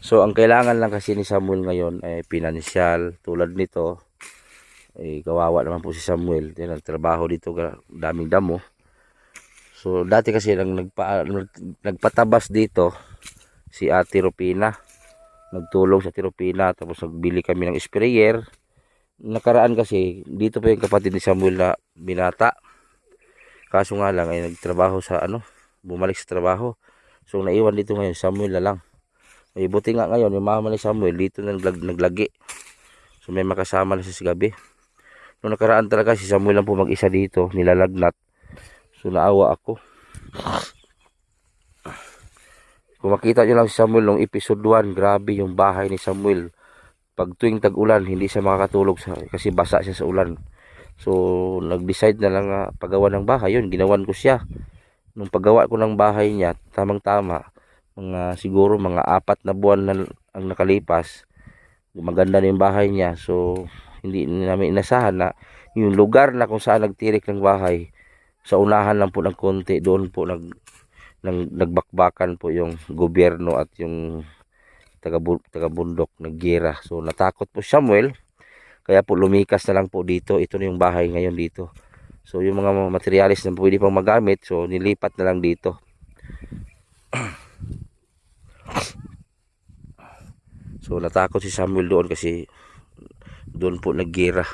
So ang kailangan lang kasi ni Samuel ngayon ay pinansyal. Tulad nito, kawawa naman po si Samuel. Yan ang trabaho dito, daming damo. So dati kasi nagpatabas dito si Ate Rupina. Nagtulong sa Ate Rupina, tapos nagbili kami ng sprayer. Nakaraan kasi dito pa yung kapatid ni Samuel na binata. Kaso nga lang ay nagtrabaho sa bumalik sa trabaho. So naiwan dito ngayon Samuel na lang. Buti nga ngayon yung mama ni Samuel dito na naglagi. So may makasama na siya sa gabi. Noong nakaraan talaga si Samuel lang po mag-isa dito, nilalagnat. So naawa ako. Kung makita nyo lang si Samuel nung episode 1, grabe yung bahay ni Samuel. Pag tuwing tag-ulan, hindi siya makakatulog kasi basa siya sa ulan. So nag-decide na lang paggawa ng bahay. Yun, ginawan ko siya. Nung paggawa ko ng bahay niya, tamang-tama. Siguro mga 4 na buwan na ang nakalipas, maganda na yung bahay niya. So hindi namin inasahan na yung lugar na kung saan nagtirik ng bahay, sa unahan lang po ng konti, doon po nagbakbakan po yung gobyerno at yung taga-bundok naggera. So natakot po Samuel, kaya po lumikas na lang po dito. Ito na yung bahay ngayon dito. So yung mga materialis na pwede pang magamit, so nilipat na lang dito. So natakot si Samuel doon kasi doon po naggira.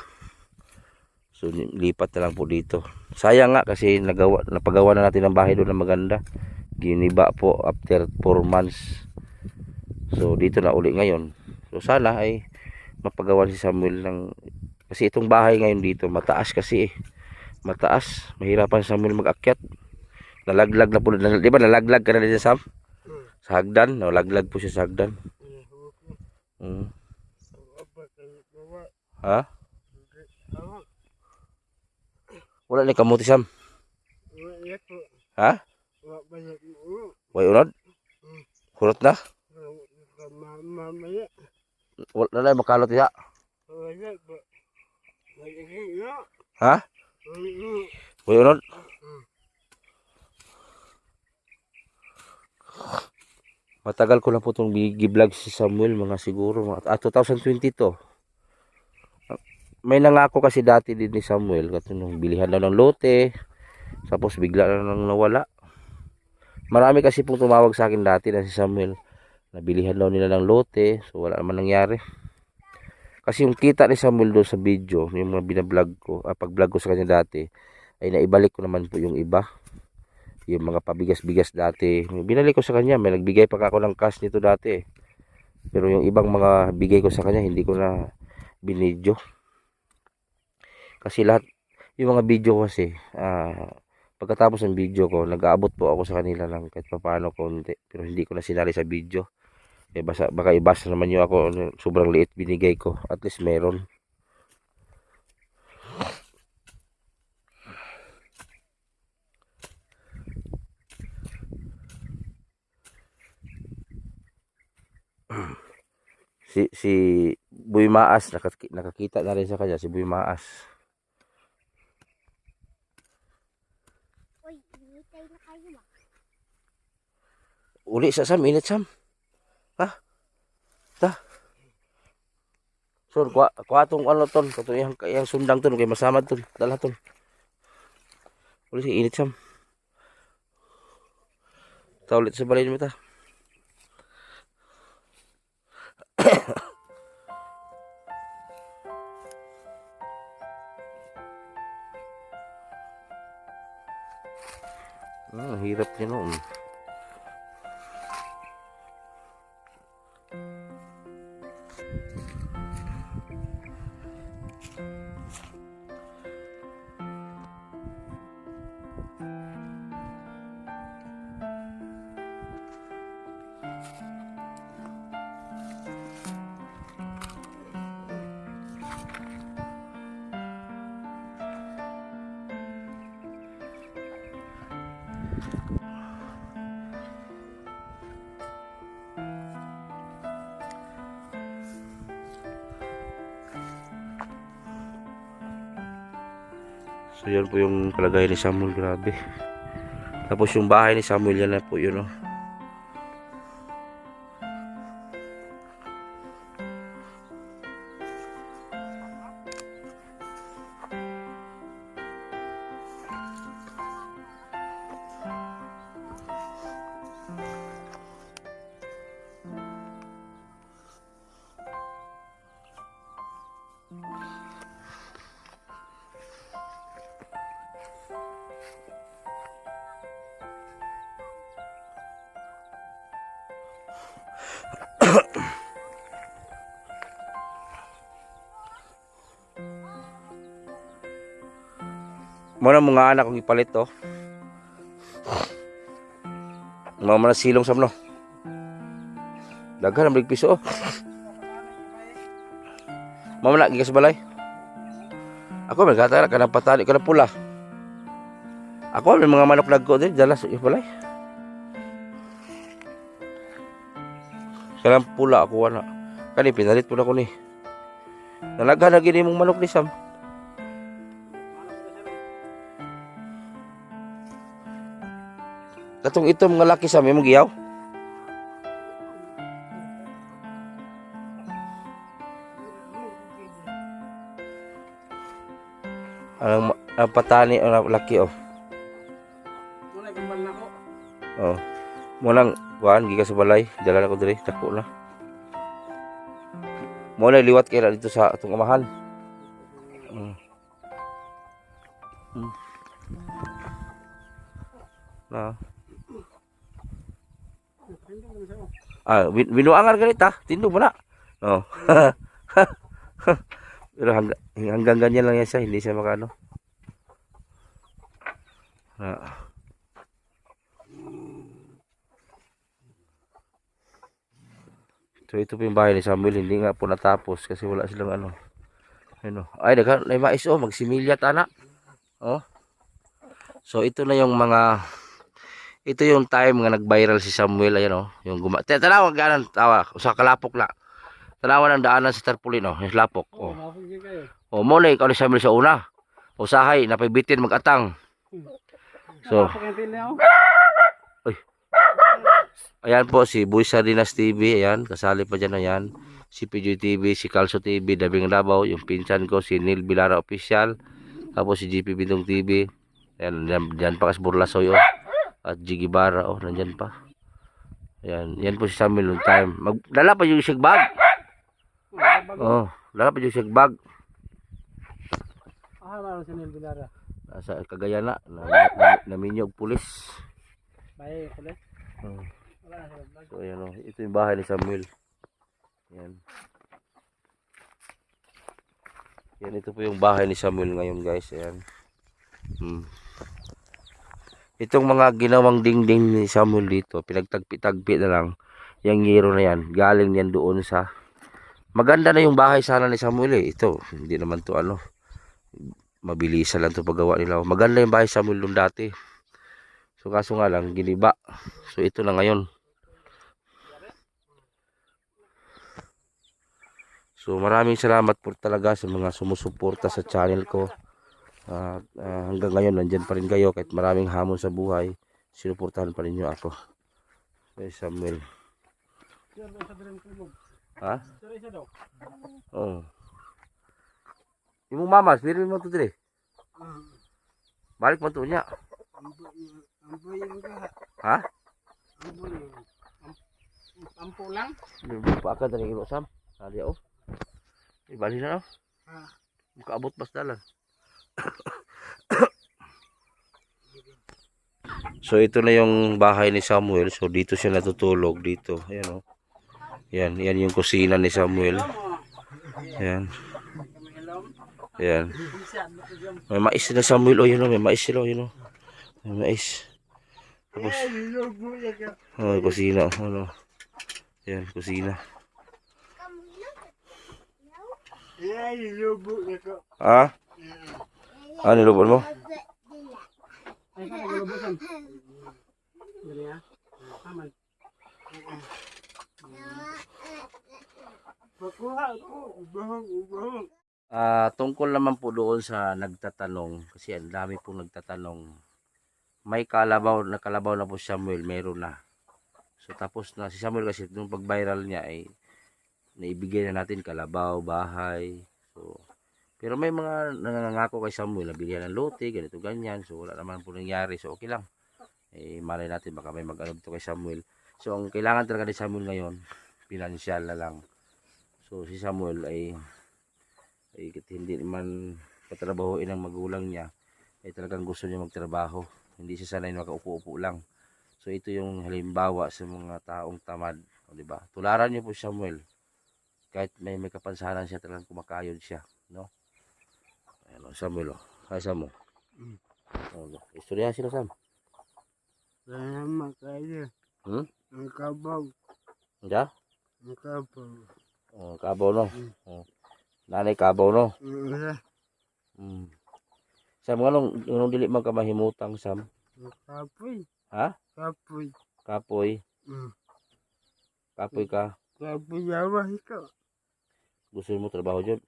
So lipat na lang po dito. Sayang nga kasi napagawa na natin ang bahay doon na maganda. Giniba po after 4 months. So dito na uli ngayon. So sana ay mapagawa si Samuel ng, kasi itong bahay ngayon dito mataas kasi mataas. Mahirapan si Samuel mag-akyat. Nalaglag na po, di ba nalaglag ka na din Sam? Sa hagdan, nalaglag po siya sa hagdan. Ha? Wala ni kamuti Sam. Ha? Way unod? Hurot na? Wala na makalot ya. Ha? Way unod? Matagal ko na po itong gi-vlog si Samuel, mga siguro 2022. May nangako kasi dati din ni Samuel, katulong bilihan daw ng lote, tapos bigla na nang nawala. Marami kasi pong tumawag sa akin dati na si Samuel, nabilihan daw nila ng lote, so wala naman nangyari. Kasi yung kita ni Samuel doon sa video, yung mga binablog ko, pag-vlog ko sa kanya dati, ay naibalik ko naman po yung iba. Yung mga pabigas-bigas dati, binalik ko sa kanya. May nagbigay pa ako ng cash nito dati. Pero yung ibang mga bigay ko sa kanya, hindi ko na binidyo. Kasi lahat, yung mga video kasi, pagkatapos ng video ko, nag-aabot po ako sa kanila ng kahit paano konti. Pero hindi ko na sinali sa video. Baka ibasa naman yung ako, sobrang liit binigay ko. At least meron. Si Boy Maas nakakita na rin sa kanya, si Boy Maas. Uy, hinitay na kayo ba? Uli sa Sam, init Sam. Ha? Ta. So, kuha tong ano ton, katong yang sundang ton kay masamad ton, dala ton. Uli si init Sam. Ta ulit sa balay mo ta. Hirap niya noon. So yan po yung kalagayan ni Samuel, grabe. Tapos yung bahay ni Samuel, yan na po yun, oh. Muna mga anak kong ipalit to. Mga silong sa mno. Daghan ang piso, oh. Mama na gikas balay. Ako may gatara ka ng patali ka ng pula. Ako may mga manok nagko din dala sa balay. Kanang pula ako ana. Kani pinalit pula ko ni. Nalaghan na gini mong manok ni Sam. Katong ito mga laki Sam imong giyaw. Ang patani ang laki, oh. Muna kumbal na ko. Oh. Munang kuan gikas sa balay, dala na ko diri, dako na. Mo na liwat kay dito sa atong amahan. Mm. Mm. Na. Binuangar ganit ha. Tindog mo na. Oh. Pero hanggang ganyan lang yan siya, hindi siya makano. So ito po yung bahay ni Samuel, hindi nga po natapos kasi wala silang ano. Ano. Ay, may mais oh, magsimilya tana. Oh. So ito na yung ito yung time nga nag-viral si Samuel, ayan oh, yung tanaw ganan tawa, usa kalapok na. Tanawan ang daanan sa tarpaulin oh, yung lapok. Oh. Oh, mo na ikaw ni Samuel sa una. Usahay napibitin mag-atang. So, ayan po si Boy Sardinas TV, ayan, kasali pa dyan, ayan. Si PJ TV, si Calcio TV, Dabing Davao, yung pinsan ko, si Neil Bilara Official, tapos si GP Bintong TV, ayan, dyan pa kas Burlasoy, oh. At Jiggy Barra, oh, nandyan pa. Ayan, yan po si Samuel noong time. Dala pa yung sigbag. Oh, dala pa yung sigbag. Meron si Neil Bilara. Nasa Cagayan na naminyog pulis. Bahay ko ulit. Wala na sila. So ayan oh, ito yung bahay ni Samuel. Yan. Yan, ito po yung bahay ni Samuel ngayon, guys. Ayan. Itong mga ginawang dingding ni Samuel dito, pinagtagpi-tagpi na lang. Yung yero na yan, galing yan doon sa... Maganda na yung bahay sana ni Samuel eh. Ito, hindi naman to ano, mabilisan lang to paggawa nila. Maganda yung bahay Samuel doon dati. So kaso nga lang, giniba. So ito na ngayon. So maraming salamat po talaga sa mga sumusuporta sa channel ko. Hanggang ngayon nandyan pa rin kayo kahit maraming hamon sa buhay. Sinuportahan pa rin nyo ako. Kay Samuel. Ha? Oo. Yung mamas, meron mo ito dire. Balik mo ito niya. Ha? Ampo lang. Paakad na rin Sam. Sali ako. Balik na no? Makaabot basta lang. So ito na yung bahay ni Samuel. So dito siya natutulog dito. Ayan oh. Yan yung kusina ni Samuel. Ayan. Ayan. May mais na Samuel oh, yun oh, may mais sila oh, yun oh. May mais. Tapos oh, kusina ano. Ayan, kusina. Ah? Ano nilubot mo? Ay, ka naglulubusan. Dali ha. Aman. Tungkol naman po doon sa nagtatanong, kasi ang dami pong nagtatanong. May nakalabaw na po si Samuel, meron na. So tapos na si Samuel kasi nung pag-viral niya ay naibigay na natin kalabaw, bahay. So pero may mga nangangako kay Samuel na bigyan ng lote, ganito ganyan. So wala naman po nangyari. So okay lang. Malay natin baka may mag-ano dito kay Samuel. So ang kailangan talaga ni Samuel ngayon, pinansyal na lang. So si Samuel ay hindi naman patrabahoin ang magulang niya. Ay talagang gusto niya magtrabaho. Hindi siya sanay makaupo-upo lang. So ito yung halimbawa sa mga taong tamad, di ba? Tularan niyo po si Samuel. Kahit may kapansanan siya, talagang kumakayod siya, no? Ayan, Samuel, oh. Ay, Samuel. Istorya sila, Sam. Salamat kayo. Ang kabaw. Hindi? Ang kabaw. Kabaw, no? Nanay kabaw, no? Sam, anong dili man ka mahimutang, Sam? Kapoy. Ha? Kapoy. Kapoy. Kapoy ka. Kapoy yawa ikaw. Gusto mo trabaho dyan?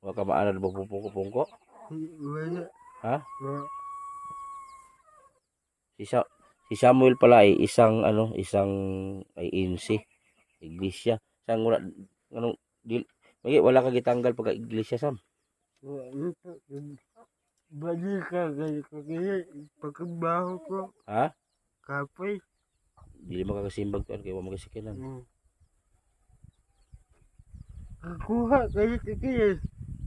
Wala ka maanad ba pungko-pungko? Wala. Ha? Wala. Si Samuel pala ay isang INC, iglesia. Sang wala wala ka gitanggal pagka iglesia, Sam. Wala. Balik ka kayo pagkabaho ko. Ha? Kapoy. Dili makakasimbag to kay wa magasikinan. Kukuha kayo kikil.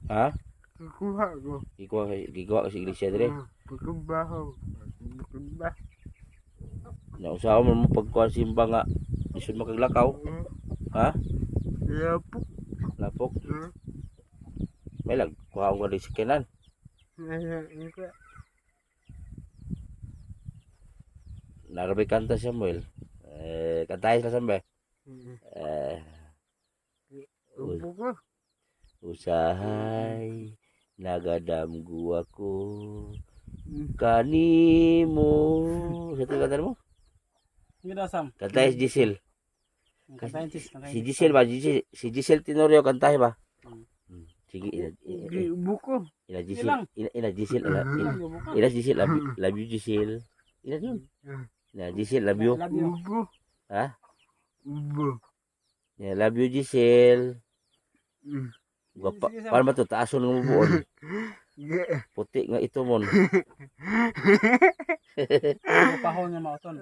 Ha? Kukuha ko. Gigawa ka sa iglesia dire. Pagkabaho. Pagkabaho. Nausawa man mo pagkuan simba nga isud makaglakaw. Ha? Lapok. Lapok. May lag kuha ko di sikinan. Narabay kanta Samuel. Kantahin ka sambe. Usahay nagadamgu ako kanimo. Sa ito kanta mo? Hindi daw, Sam. Kantahin si Giselle. Scientist. Si Giselle ba? Si Giselle Tenorio kantahin ba? Sige, Buko. ina Giselle. Ina Giselle. Ina Giselle. Love you Giselle. Ina yun. Ina Giselle, love you. Buko. Ha? Buko. Yeah, love you Giselle. Gwapa. Paano ba ito? Taason nga mo buon. Puti nga ito mon. Pahon niya mauton.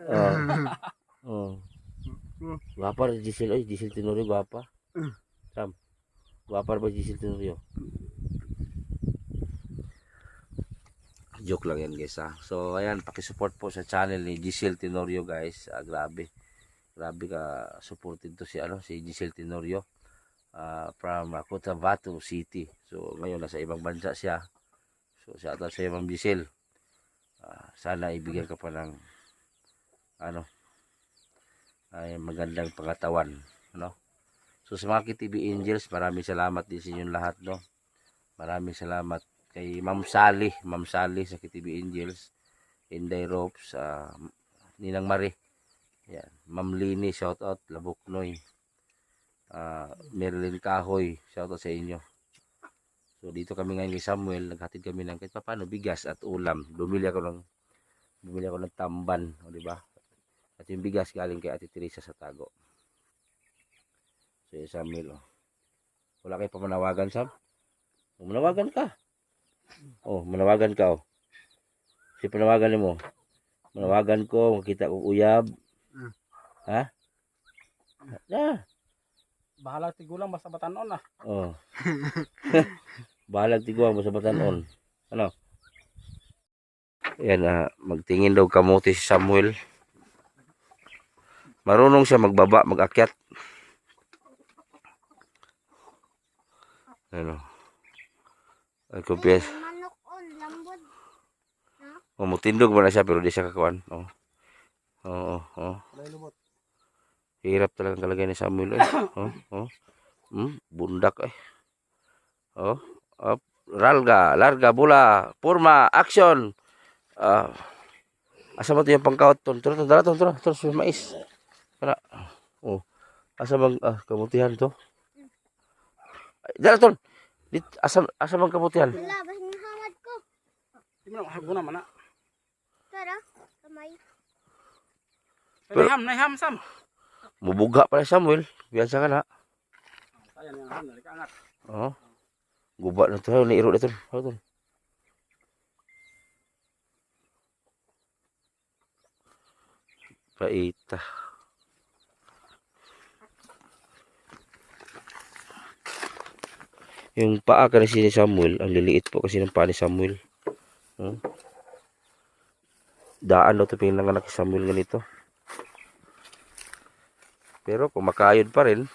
Oh. Gwapa rin Giselle. Oy, Giselle Tenorio, gwapa. Sam. Gwapa rin ba Giselle Tenorio? Joke lang yan guys ha. So ayan, pakisupport po sa channel ni Giselle Tenorio guys. Grabe. Grabe ka supported to si Giselle Tenorio. From Cotabato City. So ngayon nasa ibang bansa siya. So sa ato sa Ma'am Giselle. Sana ibigyan ka pa ng ay magandang pangatawan, no? So sa mga KTV Angels, maraming salamat din sa inyong lahat, no? Maraming salamat kay Ma'am Sally sa KTV Angels, Inday Ropes, Ninang Marie. Yan, Ma'am Lini, shout out, Labuknoy. Marilyn Kahoy, shout out sa inyo. So dito kami ngayon kay Samuel, naghatid kami ng kahit paano bigas at ulam. Bumili ako ng tamban, o di ba? At yung bigas galing kay Ate Teresa sa Tago. So yung Samuel, wala kayo pa manawagan, Sam? Manawagan ka. Manawagan ka, Si panawagan mo. Manawagan ko, makita ko uyab. Ha? Bahala tigulang basta batanon na. Bahalag tiguang basta batanon. Ano? Yan, magtingin daw kamote si Samuel. Marunong siya magbaba, mag-akyat. Ano? Ay, kupiyas. Manok on, lambod. Mutindog ba na siya pero di siya kakuan. Hirap talagang kalagay ni Samuel. Bundak eh. Larga, bola, forma, action. Asa mo ito yung pangkawat ton? Tara, mais. Para. Asa bang kamutihan to? Dala ton. Asa bang kamutihan? Wala, basta nahamad ko. Di mo na mahaguna man na. Tara, kamay. Naham, Sam. Mubuga pala Samuel. Biasa ka na. Ayan yung ham, nalikangat. Guba na to. Nairo na to. Paita. Yung paa kasi ni Samuel, ang liliit po kasi ng paa ni Samuel. Daan daw ito pinanganak si Samuel ganito. Pero kung makayod pa rin,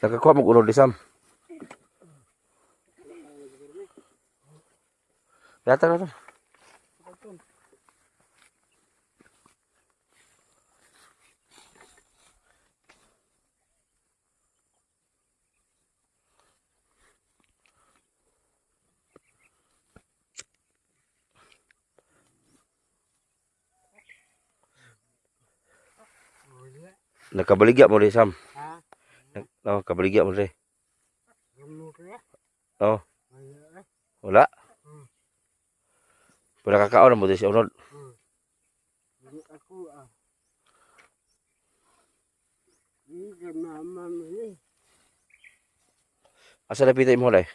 nakakuha mag-unod ni Sam. Yata na ito. Nakabaligya mo rin, Sam. Kabaligya mo rin. Wala. Wala kakaon mo din siya unod. Asa napita mo rin?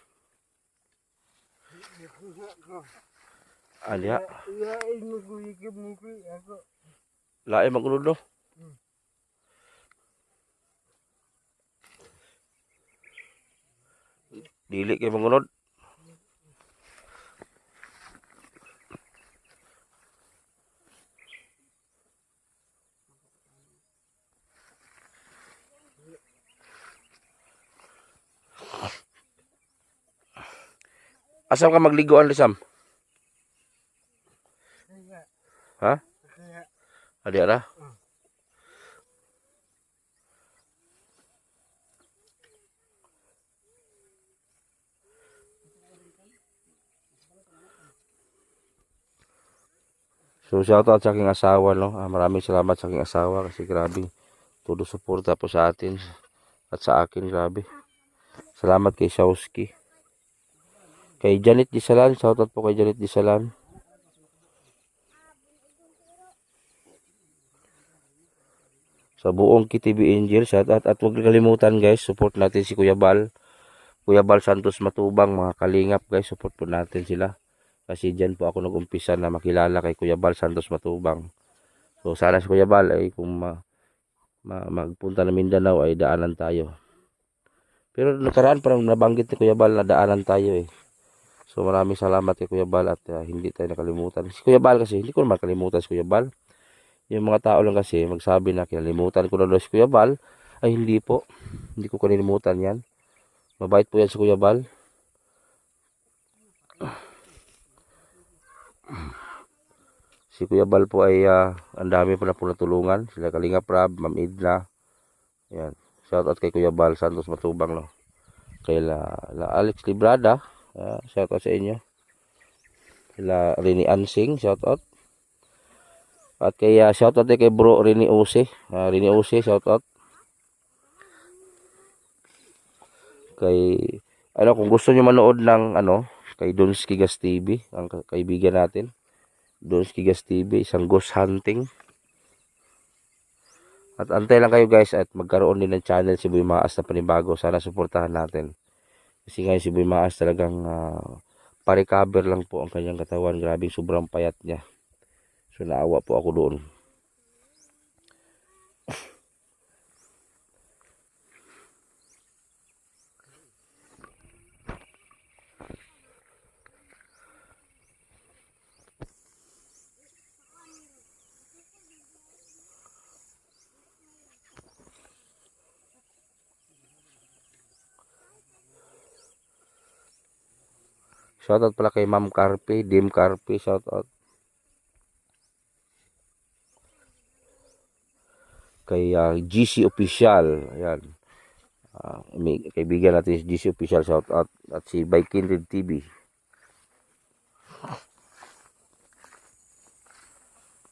Aliya. Lain magulig mo ako. Lae magunod no. Dili kay mangunod. Asam ka magliguan Lisam? Ha? Adi ara? So shoutout sa aking asawa no. Maraming salamat sa aking asawa kasi grabe todo suporta po sa atin at sa akin grabe. Salamat kay Shawski. Kay Janet Disalan, shoutout po kay Janet Disalan. Sa buong KTV Angel, shoutout at huwag kalimutan guys, support natin si Kuya Bal. Kuya Bal Santos Matubang, mga kalingap guys, support po natin sila. Kasi dyan po ako nag-umpisa na makilala kay Kuya Bal Santos Matubang. So sana si Kuya Bal ay kung magpunta ng Mindanao ay daanan tayo. Pero nakaraan parang nabanggit ni Kuya Bal na daanan tayo eh. So maraming salamat kay Kuya Bal at hindi tayo nakalimutan. Si Kuya Bal kasi, hindi ko naman kalimutan si Kuya Bal. Yung mga tao lang kasi magsabi na kinalimutan ko na daw si Kuya Bal. Ay hindi po. Hindi ko kinalimutan yan. Mabait po yan si Kuya Bal. Si Kuya Bal po ay ang dami po na po natulungan. Sila Kalinga Prab, Ma'am Idna. Yan. Shoutout kay Kuya Bal Santos Matubang no. Kay la Alex Librada. Shoutout sa inyo. Sila Rini Ansing, shoutout. At kay shoutout din kay Bro Rini Ose. Rini Ose, shoutout. Kay kung gusto niyo manood ng kay Donski Gas TV, ang kaibigan natin. Donski Gas TV, isang ghost hunting. At antay lang kayo guys at magkaroon din ng channel si Boy Maas na panibago. Sana suportahan natin. Kasi ngayon si Boy Maas talagang pa-recover lang po ang kanyang katawan. Grabe sobrang payat niya. So naawa po ako doon. Shoutout pala kay Ma'am Carpe, Dim Carpe, shoutout. Kay GC Official, ayan. May kaibigan natin si GC Official, shoutout. At si By Kindred TV.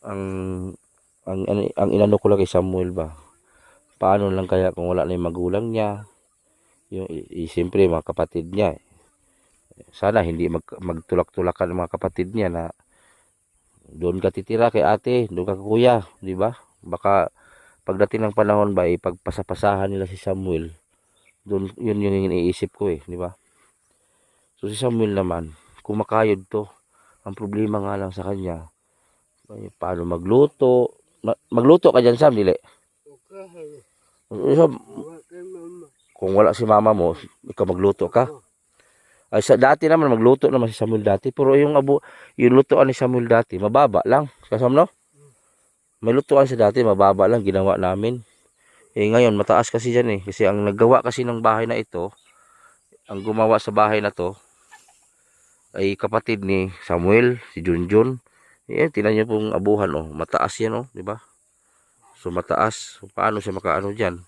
Ang inano ko lang kay Samuel ba, paano lang kaya kung wala na yung magulang niya, yung siyempre mga kapatid niya, sana hindi magtulak-tulakan ng mga kapatid niya na doon ka titira kay ate, doon ka kuya, di ba? Baka pagdating ng panahon ba ipagpasapasahan nila si Samuel. Doon yun yung iniisip ko di ba? So si Samuel naman, kumakayod to. Ang problema nga lang sa kanya, paano magluto? Magluto ka dyan, Sam, dili? Kung wala si mama mo, ikaw magluto ka. Ay sa dati naman magluto naman si Samuel dati, pero yung lutoan ni Samuel dati mababa lang. Kasam no? May lutoan siya dati mababa lang ginawa namin. Ngayon mataas kasi diyan kasi ang naggawa kasi ng bahay na ito, ang gumawa sa bahay na to ay kapatid ni Samuel, si Junjun. Tingnan niyo pong abuhan mataas yan di ba? So mataas, so, paano siya makaano diyan?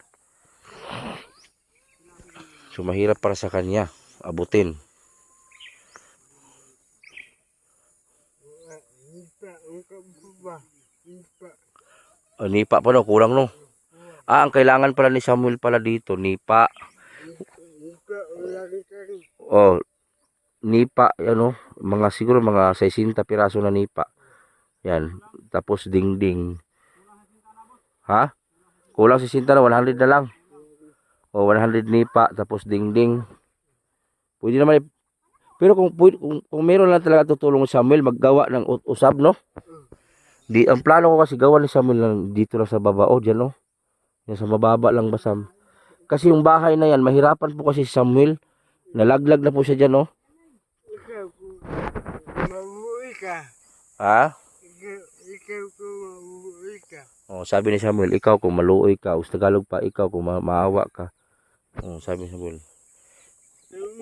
So mahirap para sa kanya abutin. Nipa pa daw, kulang no. Ang kailangan pala ni Samuel pala dito, nipa. Nipa, mga siguro mga 60 piraso na nipa. Yan, tapos dingding. Ha? Kulang 60 na, 100 na lang. 100 nipa, tapos dingding. Pero kung meron lang talaga tutulong si Samuel maggawa ng usab, no? Di ang plano ko kasi gawa ni Samuel lang dito lang sa baba, diyan, no. Yan sa mababa lang ba, Sam? Kasi yung bahay na yan, mahirapan po kasi si Samuel. Nalaglag na po siya diyan, no. Ikaw ko mabuhay ka. Ha? Ikaw ko mabuhay ka. Oh, sabi ni Samuel, ikaw kung maluoy ka, o sa Tagalog pa, ikaw kung maawa ka. Oh, sabi ni Samuel.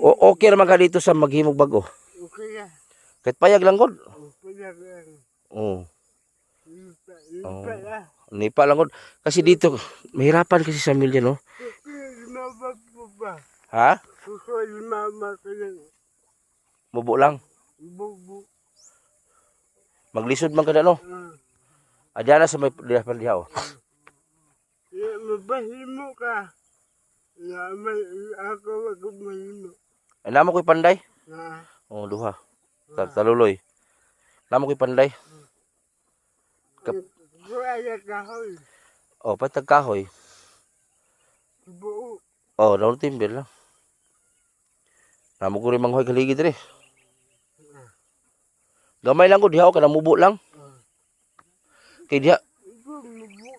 Okay naman ka dito sa maghimog bago. Okay ka. Kahit payag lang god. Okay lang. Oh. Lipa lang. Nipa lang god. Kasi dito, mahirapan kasi sa Samuel dyan, no? Lumabag mo ba? Ha? Lumabag ka lang. Mubo lang. Bubu. Maglisod man ka na, no? Adyan na sa may dihapan diha, oh. Mabahimo ka. Ako magmahimo. Ay, namo ko'y panday. Na. Oh, duha. Taluloy. Namo ko'y panday. Buaya kahoy. Oh, patag kahoy. Buo. Oh, daon timber lang. Namo ko rin manghoy kaligid rin. Gamay lang ko, diha o ka namubo lang. Kaya diha, Buo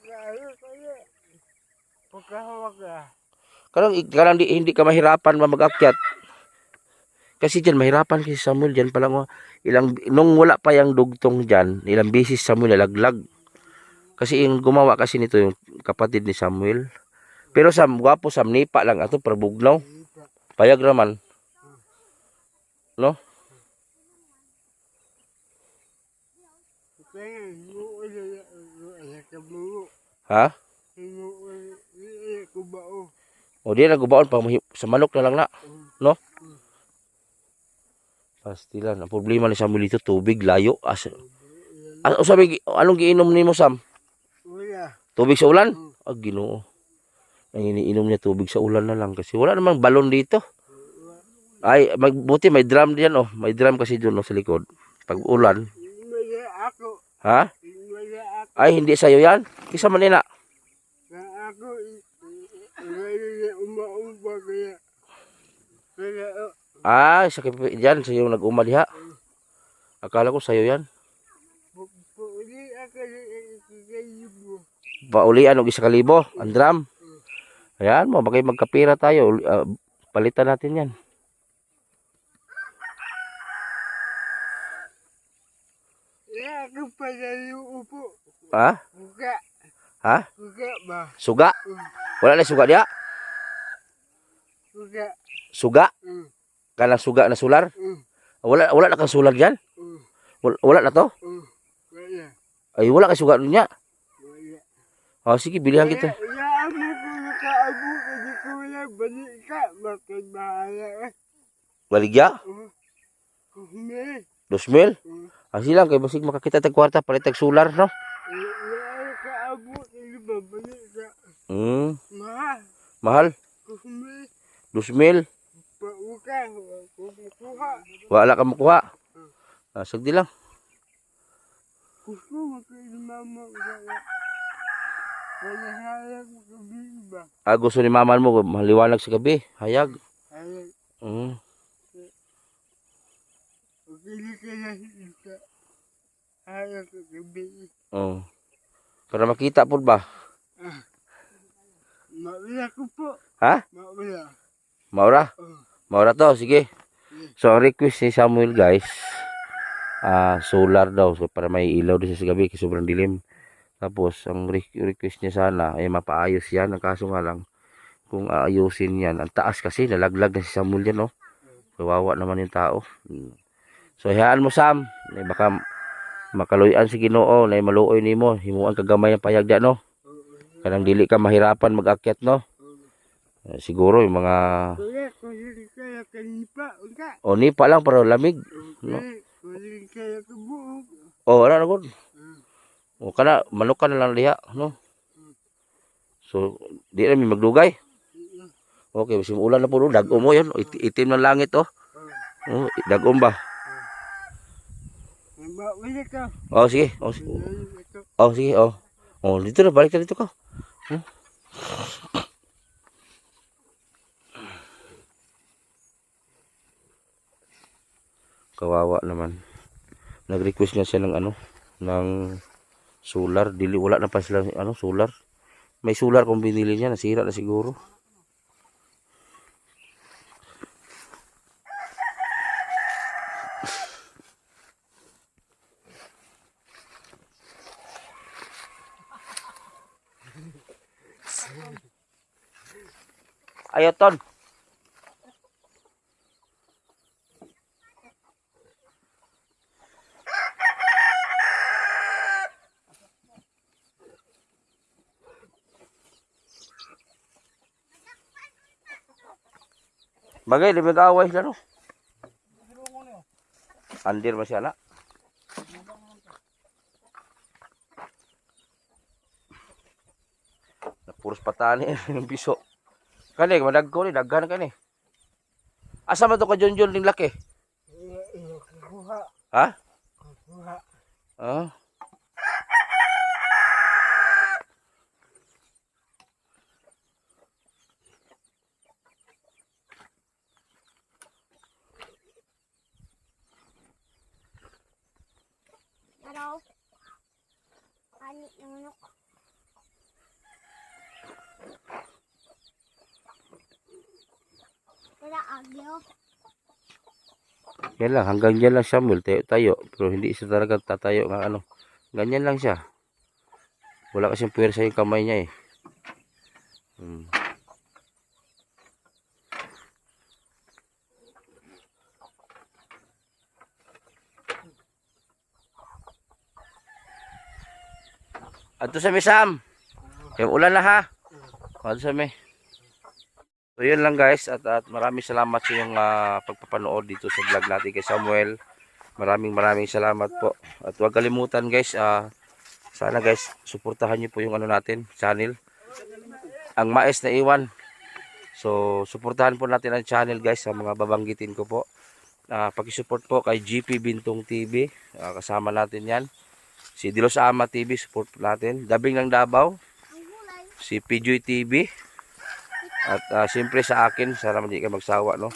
ka. Pagkahawak ka. kanang hindi ka mahirapan mag-akyat. Kasi dyan, mahirapan kasi Samuel dyan palang, oh, nung wala pa yung dugtong dyan, ilang beses Samuel nalaglag. Kasi yung gumawa kasi nito yung kapatid ni Samuel. Pero Sam, gwapo Sam, nipa lang ato, probugnaw. Payag naman. No? Ha? O di nagubaon pa sa manok na lang na, no? Pastilan. Ang problema ni Samuel dito tubig layo. Sabi anong giinom nimo Sam? Tubig sa ulan? Ginoo. Ang iniinom niya tubig sa ulan na lang kasi wala namang balon dito. Ay, magbuti may drum diyan, oh. May drum kasi doon, oh, sa likod. Pag ulan. Ha? Ay, hindi sa'yo yan. Kisa man nila. Sakit dyan. Sa'yo nag-uma diha. Akala ko sa'yo yan. Paulian o 1,000. Ang drum. Ayan mo, bagay magkapira tayo. Palitan natin yan. Ako pala yung upo. Ha? Buka. Ha? Buka ba? Suga? Wala na suga diha? Buka. Suga? Kanang suga na sular? Wala na kang sular diyan? Wala na to? Wala. Ay wala ka suga niya. Wala. Sige, bilihan kita. Ilaan mo ko nakaabo ka di ko wala balik ka. Bakit bahala eh. Baligya? Kuhme. 2,000? Silang kay basig makakita tag kwarta palit tag solar, no? Ilaan ka abo ka di babalik ka. Mahal. Mahal? Kuhme. 2,000? Pauka. Kukuha. Wala ka makuha. Sagdi lang. Gusto mo kayo mama ka. Wala hayag mo kabi ba? Gusto ni maman mo maliwanag sa gabi. Hayag. Hayag. Pagkili ka na isa. Hayag ka kabi. Para makita po ba? Maula ko po. Ha? Maula. Maura? Maura to, sige. So ang request ni Samuel guys, solar daw, so para may ilaw din sa gabi kasi sobrang dilim. Tapos ang request niya sana ay mapaayos yan. Ang kaso nga lang kung aayusin yan, ang taas kasi nalaglag na si Samuel yan, no? Kawawa naman yung tao. So hayaan mo Sam, baka makaluyan si Ginoo na maluoy nimo, himuan kagamay ang payag dyan, no? Kanang dili ka mahirapan mag-akyat, no? Siguro yung mga nipa lang pero lamig, no? Ano na gud? Kana manok ka na lang diha, no? So di na mi magdugay. Okay, bisim ulan na po, dagom mo yun, itim ng langit, oh. Dagom ba? Sige. Sige. Dito na, balik ka dito ka. Kawawa naman. Nag-request nga siya ng ano, ng solar. Dili wala na pa sila ano, solar. May solar kung binili niya, nasira na siguro. Ayo ton. Bagay, di mag-away sila no. Andir masih anak. Puros patani yung piso. Kani, madagko ni, daghan ka ni. Asa man to ka Junjun ning laki? Ha? Ah. Hello. Ani ng manok. Wala agyo. Yan lang, hanggang dyan lang Samuel, tayo. Pero hindi siya talaga tatayo nga ano. Ganyan lang siya. Wala kasing puwersa yung kamay niya eh. Ato sa may Sam. Yung ulan na ha. Ato sa may. So yun lang guys at maraming salamat sa yung pagpapanood dito sa vlog natin kay Samuel. Maraming salamat po. At huwag kalimutan guys, sana guys suportahan niyo po yung ano natin, channel. Ang Mais na Iwan. So suportahan po natin ang channel guys sa mga babanggitin ko po. Paki-support po kay GP Bintong TV. Kasama natin 'yan. Si Dilos Ama TV support po natin. Dabing ng Davao. Si PJoy TV. At siyempre sa akin, sana hindi ka magsawa, no?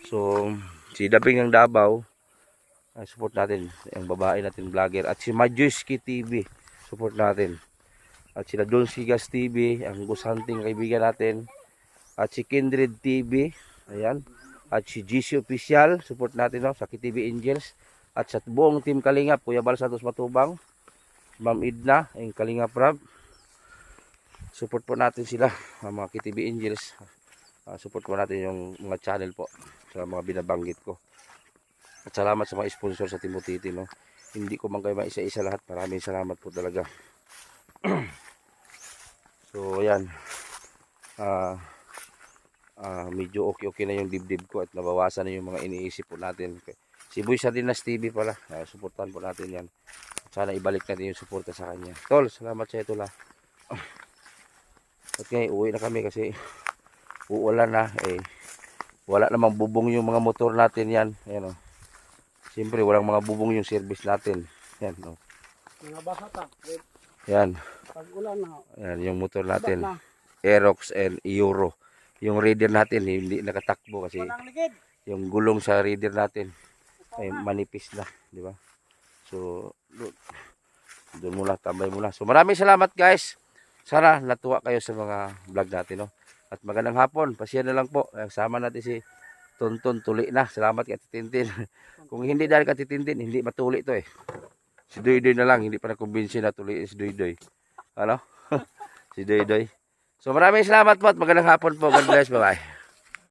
So, si Dabing ng Davao, support natin. Yung babae natin vlogger. At si Majuski TV, support natin. At sila Don Sigas TV, ang Ghost Hunting kaibigan natin. At si Kindred TV, ayan. At si GC Official, support natin, no? Sa KTV Angels. At sa buong team Kalingap, Kuya Bal Santos Matubang, Ma'am Idna, yung Kalingap Rab. Support po natin sila, mga KTV Angels. Support po natin yung mga channel po sa mga binabanggit ko. At salamat sa mga sponsor sa Timotiti, no? Hindi ko man kayo maisa-isa lahat. Maraming salamat po talaga. So, ayan. Medyo okay na yung dibdib ko at nabawasan na yung mga iniisip po natin. Si Boy Sardinas TV pala. Supportan po natin yan. At sana ibalik natin yung suporta sa kanya. Tol, salamat sa ito lang. At ngayon, uwi na kami kasi uulan na. Wala namang bubong yung mga motor natin yan. Ayan, oh. Siyempre, walang mga bubong yung service natin. Yan, oh. Mga basata. Yan. Pag ulan na. Yan, yung motor natin. Aerox and Euro. Yung raider natin, hindi nakatakbo kasi yung gulong sa raider natin ay manipis na. Di ba? So, doon muna, tambay muna. So, maraming salamat guys. Sana natuwa kayo sa mga vlog natin, no? At magandang hapon. Pasya na lang po. Sama natin si Tonton Tuli na. Salamat kay Titintin. Kung hindi dahil kay Titintin, hindi matuli to eh. Si Doydoy na lang. Hindi pa nakumbinsi na tuli si Doydoy. Ano? Si Doydoy. So maraming salamat po at magandang hapon po. God bless. Bye-bye.